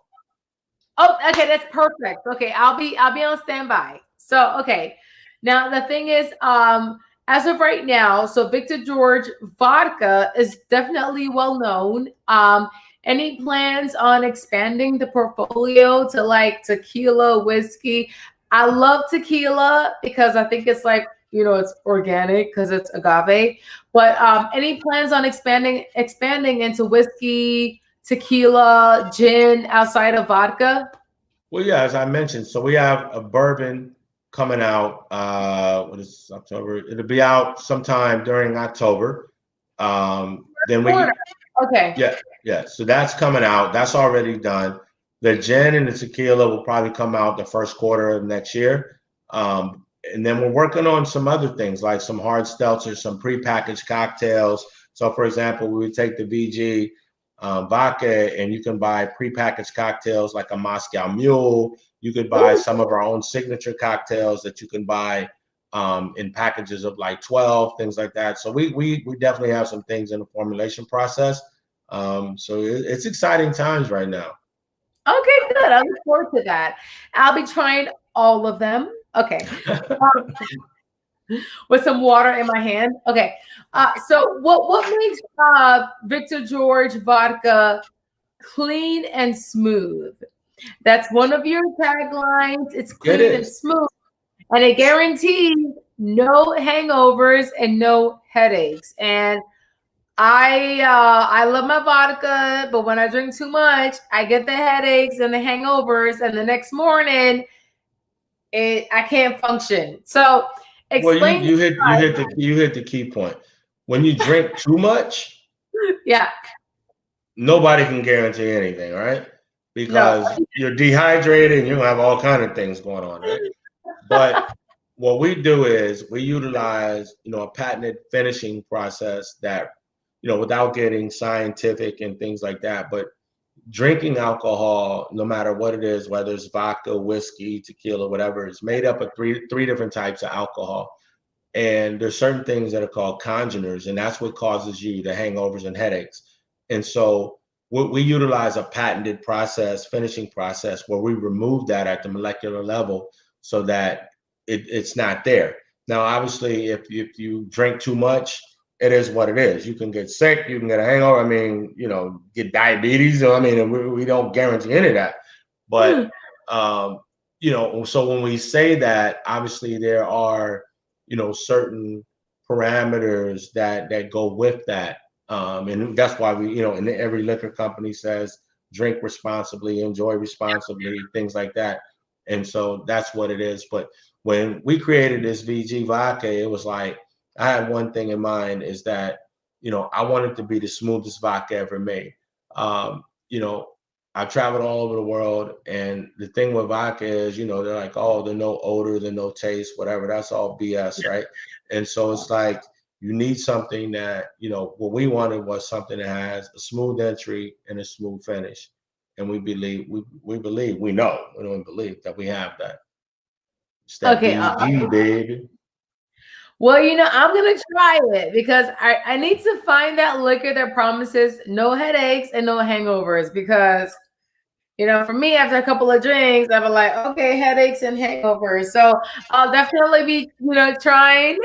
Oh, okay, that's perfect. Okay, I'll be on standby. So, okay. Now the thing is, as of right now, so Victor George Vodka is definitely well known. Any plans on expanding the portfolio to like tequila, whiskey? I love tequila because I think it's like it's organic because it's agave. But any plans on expanding into whiskey, tequila, gin outside of vodka? Well, yeah, as I mentioned, so we have a bourbon coming out. What is October? It'll be out sometime during October. Then we, okay, yeah. So that's coming out. That's already done. The gin and the tequila will probably come out the first quarter of next year. And then we're working on some other things like some hard seltzers, some prepackaged cocktails. So, for example, we would take the VG vodka, and you can buy prepackaged cocktails like a Moscow Mule. You could buy some of our own signature cocktails that you can buy in packages of like 12, things like that. So we definitely have some things in the formulation process. So it's exciting times right now. Okay, good. I look forward to that. I'll be trying all of them. Okay. With some water in my hand. Okay. So what makes Victor George vodka clean and smooth? That's one of your taglines. It's clean and smooth. And it guarantees no hangovers and no headaches. And I love my vodka, but when I drink too much, I get the headaches and the hangovers, and the next morning I can't function. So explain. Well, you hit the key point. When you drink too much, yeah, nobody can guarantee anything, right? Because you're dehydrated and you're gonna have all kinds of things going on, right? But what we do is we utilize, a patented finishing process that, without getting scientific and things like that, but drinking alcohol, no matter what it is, whether it's vodka, whiskey, tequila, whatever, is made up of three different types of alcohol. And there's certain things that are called congeners, and that's what causes you the hangovers and headaches. And so we utilize a patented process, finishing process, where we remove that at the molecular level so that it's not there. Now, obviously, if you drink too much, it is what it is. You can get sick, you can get a hangover. I mean, get diabetes. I mean, we don't guarantee any of that. But, so when we say that, obviously there are, certain parameters that go with that. And that's why we, and every liquor company says, drink responsibly, enjoy responsibly, things like that. And so that's what it is. But when we created this VG vodka, it was like, I had one thing in mind, is that, I wanted to be the smoothest vodka ever made. I've traveled all over the world, and the thing with vodka is, they're like, oh, there's no odor, there's no taste, whatever. That's all BS, right? And so it's like, you need something that, what we wanted was something that has a smooth entry and a smooth finish. And we believe that we have that. It's that VG, baby. Well, I'm going to try it because I need to find that liquor that promises no headaches and no hangovers, because, for me, after a couple of drinks, I'm like, okay, headaches and hangovers. So I'll definitely be, trying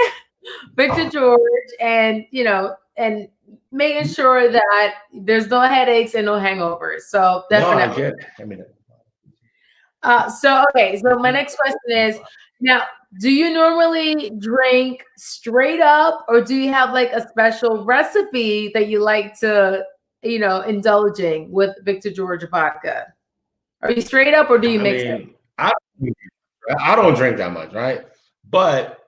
Victor George and, and making sure that there's no headaches and no hangovers. So definitely. No, I get it. I mean, so my next question is, now, do you normally drink straight up, or do you have like a special recipe that you like to, indulging with Victor George vodka? Are you straight up, or do you mix it? I don't drink that much, right? But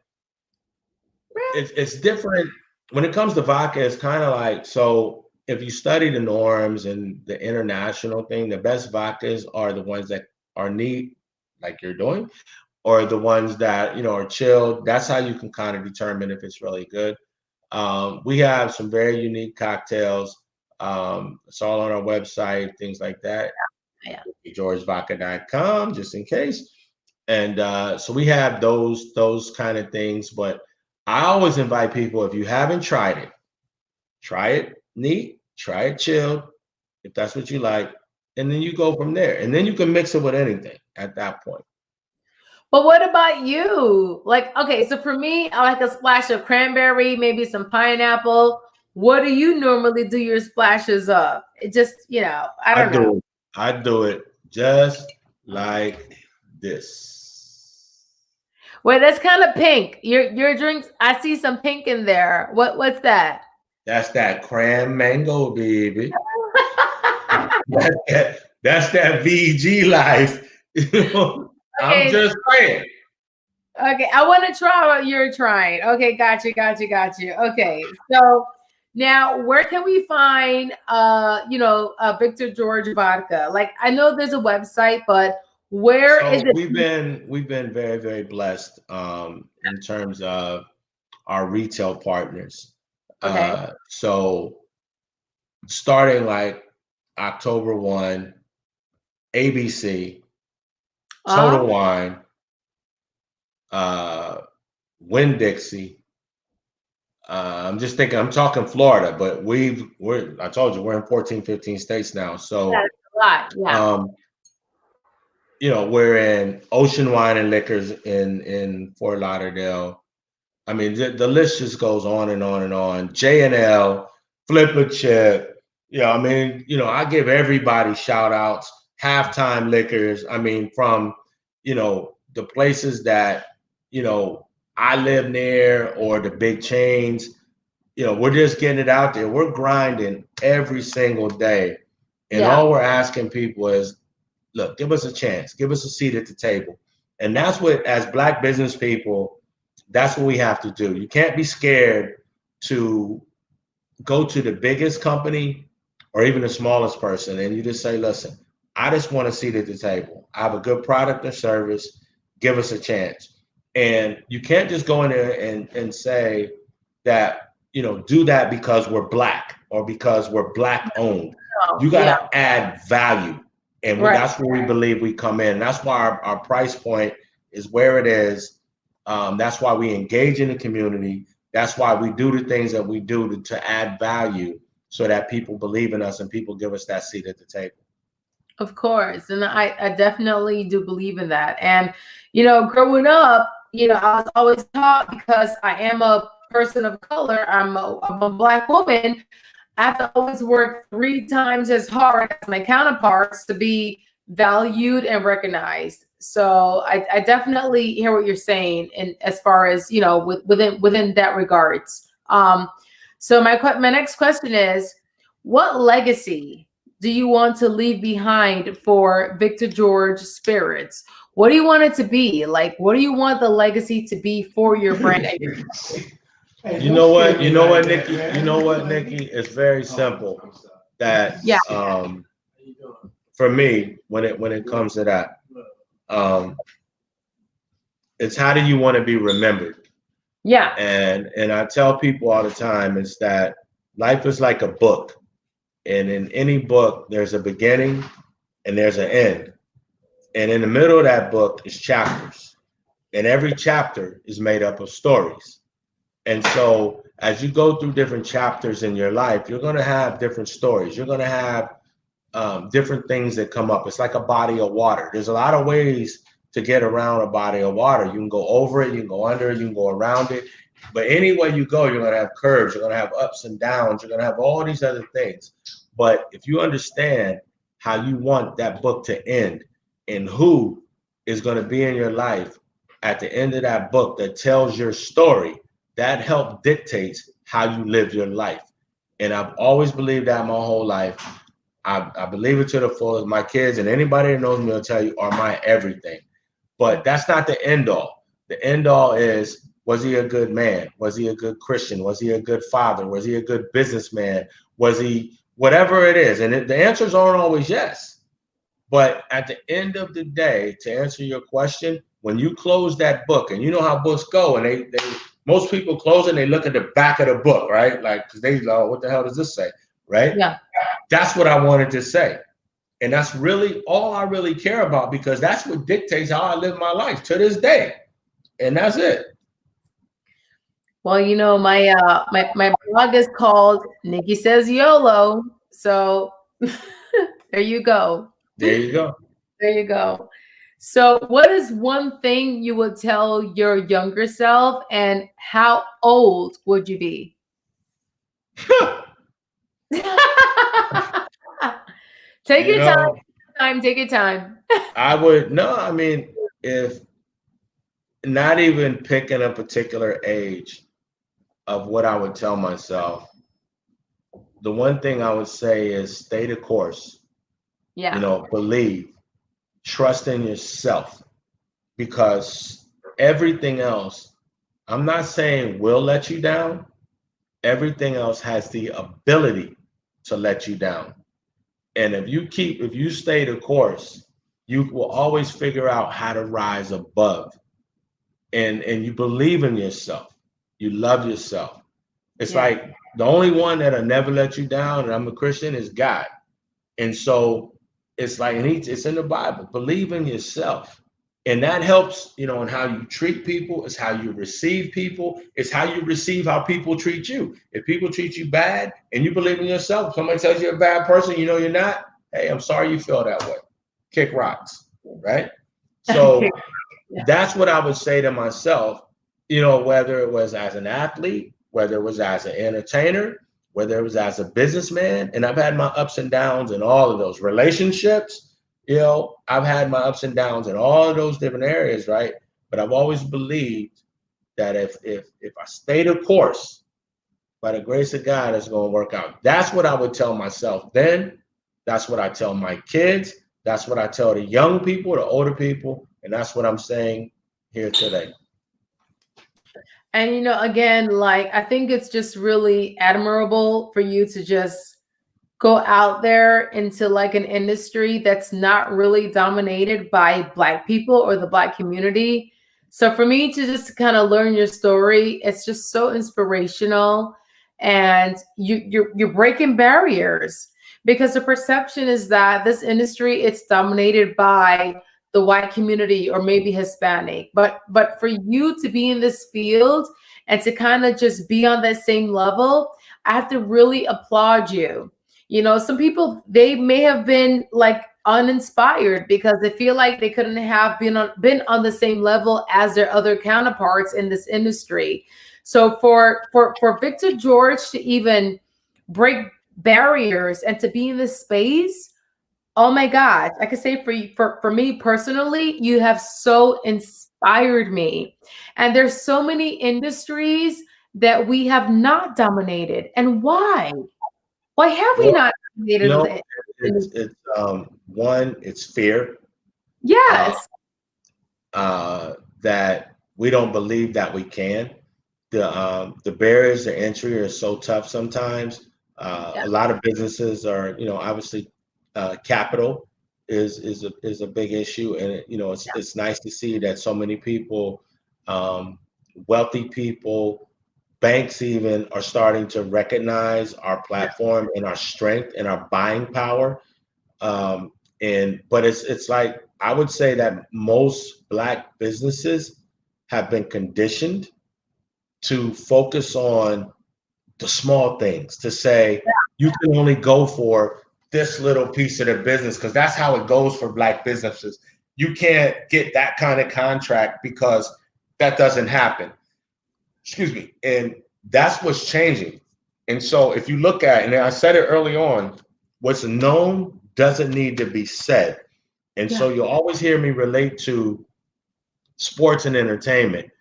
it's different when it comes to vodka. It's kind of like, so if you study the norms and the international thing, the best vodkas are the ones that are neat, like you're doing, or the ones that, are chilled. That's how you can kind of determine if it's really good. We have some very unique cocktails. It's all on our website, things like that. Yeah. GeorgeVodka.com, just in case. And so we have those kind of things. But I always invite people, if you haven't tried it, try it neat, try it chilled, if that's what you like. And then you go from there. And then you can mix it with anything at that point. But what about you? Like, okay, so for me, I like a splash of cranberry, maybe some pineapple. What do you normally do your splashes of? It just, I don't know. I do it just like this. Wait, that's kind of pink. Your drinks. I see some pink in there. What's that? That's that cran mango, baby. That's that VG life. I'm Okay, just saying. okay, I want to try what you're trying. Okay, got you. Okay, so now where can we find Victor George vodka? Like I know there's a website, but where is So it? we've been very, very blessed in terms of our retail partners. Okay. So starting like October 1, ABC, Total Wine, Winn-Dixie. I'm just thinking, I'm talking Florida, but I told you, we're in 14, 15 states now. So, That's a lot. Yeah. We're in Ocean Wine and Liquors in Fort Lauderdale. I mean, the list just goes on and on and on. J&L, Flip a Chip. I give everybody shout outs. Halftime Liquors. I mean, from, the places that, I live near or the big chains, we're just getting it out there. We're grinding every single day. And all we're asking people is, look, give us a chance, give us a seat at the table. And that's what, as Black business people, that's what we have to do. You can't be scared to go to the biggest company or even the smallest person. And you just say, listen, I just want a seat at the table. I have a good product or service. Give us a chance. And you can't just go in there and say that, do that because we're Black or because we're Black owned. You got to add value. And that's where we believe we come in. That's why our price point is where it is. That's why we engage in the community. That's why we do the things that we do to add value so that people believe in us and people give us that seat at the table. Of course. And I definitely do believe in that. And, growing up, I was always taught, because I am a person of color, I'm a Black woman, I have to always work 3 times as hard as my counterparts to be valued and recognized. So I definitely hear what you're saying, and as far as within that regards. So my next question is, what legacy do you want to leave behind for Victor George Spirits? What do you want it to be? Like, what do you want the legacy to be for your brand? You know what, Nikki? Nikki? It's very simple. That for me, when it comes to that, it's how do you want to be remembered? Yeah. And I tell people all the time, it's that life is like a book. And in any book, there's a beginning and there's an end. And in the middle of that book is chapters. And every chapter is made up of stories. And so as you go through different chapters in your life, you're going to have different stories. You're going to have different things that come up. It's like a body of water. There's a lot of ways to get around a body of water. You can go over it, you can go under it, you can go around it. But anywhere you go, you're going to have curves, you're going to have ups and downs, you're going to have all these other things. But if you understand how you want that book to end and who is going to be in your life at the end of that book that tells your story, that help dictates how you live your life. And I've always believed that my whole life. I believe it to the fullest. My kids and anybody that knows me will tell you are my everything. But that's not the end all. The end all is, was he a good man? Was he a good Christian? Was he a good father? Was he a good businessman? Was he whatever it is? And the answers aren't always yes. But at the end of the day, to answer your question, when you close that book, and you know how books go, and they most people close and they look at the back of the book, right? Like, because they go, what the hell does this say? Right? Yeah. That's what I wanted to say. And that's really all I really care about, because that's what dictates how I live my life to this day. And that's it. Well, my my blog is called Nikki Says YOLO. So there you go. There you go. There you go. So what is one thing you would tell your younger self, and how old would you be? Take your time. Take your time. I would, no, I mean, if not even picking a particular age of what I would tell myself. The one thing I would say is stay the course. Yeah. You know, believe, trust in yourself, because everything else, I'm not saying will let you down. Everything else has the ability to let you down. And if you stay the course, you will always figure out how to rise above. And you believe in yourself. You love yourself. It's like the only one that'll never let you down, and I'm a Christian, is God. And so it's like, and it's in the Bible. Believe in yourself. And that helps, you know, in how you treat people. It's how you receive people. It's how you receive how people treat you. If people treat you bad and you believe in yourself, somebody tells you're a bad person, you know you're not. Hey, I'm sorry you feel that way. Kick rocks, right? So that's what I would say to myself, you know, whether it was as an athlete, whether it was as an entertainer, whether it was as a businessman. And I've had my ups and downs in all of those relationships. You know, I've had my ups and downs in all of those different areas, right? But I've always believed that if I stay the course, by the grace of God, it's going to work out. That's what I would tell myself then. That's what I tell my kids. That's what I tell the young people, the older people. And that's what I'm saying here today. And, you know, again, like, I think it's just really admirable for you to just go out there into like an industry that's not really dominated by Black people or the Black community. So for me to just kind of learn your story, it's just so inspirational. And you're breaking barriers, because the perception is that this industry, it's dominated by the white community or maybe Hispanic. But for you to be in this field and to kind of just be on that same level, I have to really applaud you. You know, some people, they may have been like uninspired because they feel like they couldn't have been on the same level as their other counterparts in this industry. So for Victor George to even break barriers and to be in this space, oh my God, I could say for me personally, you have so inspired me. And there's so many industries that we have not dominated. And why? Why have we not dominated? You know, it's one, it's fear. Yes. That we don't believe that we can. The barriers to entry are so tough sometimes. A lot of businesses are, you know, obviously capital is a big issue, and you know, it's nice to see that so many people, wealthy people, banks even, are starting to recognize our platform and our strength and our buying power. But it's like, I would say that most Black businesses have been conditioned to focus on the small things, to say you can only go for this little piece of the business because that's how it goes for Black businesses. You can't get that kind of contract because that doesn't happen. Excuse me. And that's what's changing. And so if you look at, and I said it early on, what's known doesn't need to be said. And so you'll always hear me relate to sports and entertainment.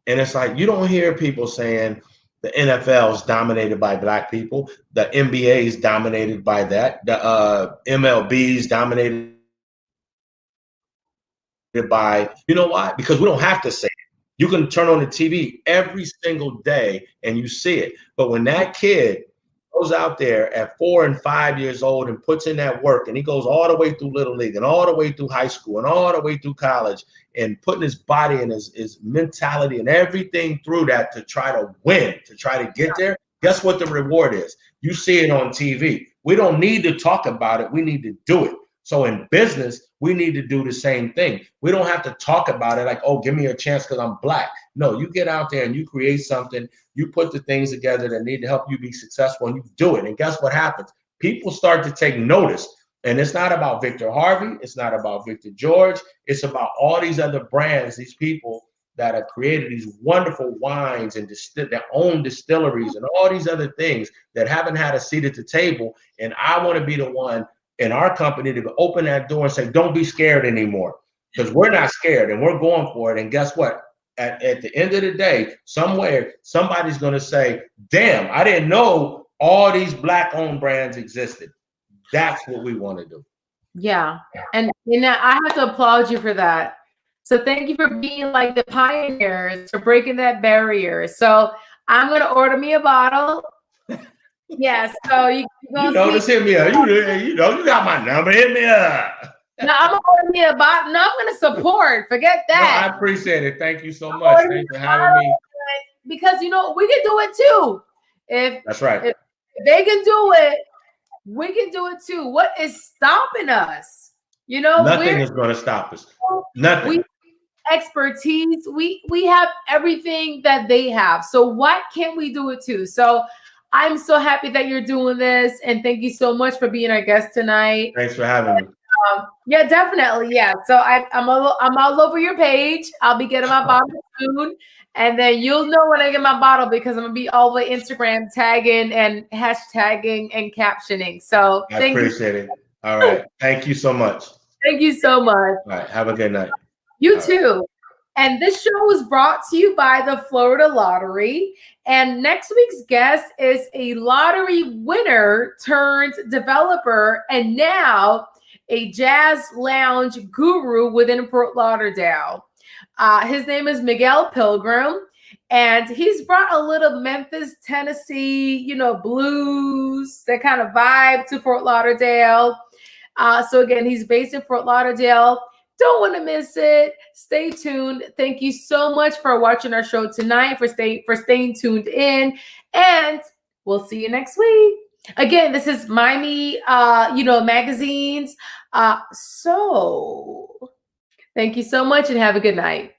And it's like, you don't hear people saying the NFL is dominated by Black people, the NBA is dominated by that, the MLB is dominated by, you know why? Because we don't have to say it. You can turn on the TV every single day and you see it. But when that kid goes out there at 4 and 5 years old and puts in that work, and he goes all the way through Little League and all the way through high school and all the way through college, and putting his body and his mentality and everything through that to try to win, to try to get there, guess what the reward is? You see it on TV. We don't need to talk about it. We need to do it. So in business, we need to do the same thing. We don't have to talk about it like, oh, give me a chance because I'm Black. No, you get out there and you create something. You put the things together that need to help you be successful, and you do it. And guess what happens? People start to take notice. And it's not about Victor Harvey. It's not about Victor George. It's about all these other brands, these people that have created these wonderful wines and their own distilleries and all these other things that haven't had a seat at the table. And I want to be the one in our company to open that door and say, don't be scared anymore, because we're not scared and we're going for it. And guess what? at the end of the day, somewhere, somebody's going to say, damn, I didn't know all these Black-owned brands existed. That's what we want to do. Yeah. And I have to applaud you for that. So thank you for being like the pioneers, for breaking that barrier. So I'm going to order me a bottle. Yes. So you just hit me up. You got my number. Hit me up. No, I'm going to order me a bottle. No, I'm going to support. Forget that. No, I appreciate it. Thank you so much. Thanks for having me. Because, we can do it too. That's right. If they can do it, we can do it too. What is stopping us? Nothing is going to stop us. Nothing. Expertise. We have everything that they have. So why can't we do it too? So I'm so happy that you're doing this, and thank you so much for being our guest tonight. Thanks for having me. Yeah, definitely. Yeah. So I'm all over your page. I'll be getting my bottle soon, and then you'll know when I get my bottle because I'm gonna be all over Instagram tagging and hashtagging and captioning. So I appreciate it. All right. Thank you so much. Thank you so much. All right. Have a good night. You too. And this show was brought to you by the Florida Lottery. And next week's guest is a lottery winner turned developer and now a jazz lounge guru within Fort Lauderdale. His name is Miguel Pilgrim, and he's brought a little Memphis, Tennessee, blues, that kind of vibe to Fort Lauderdale. So again, he's based in Fort Lauderdale. Don't want to miss it. Stay tuned. Thank you so much for watching our show tonight, for staying tuned in, and we'll see you next week. Again, this is Miami, magazines. So thank you so much and have a good night.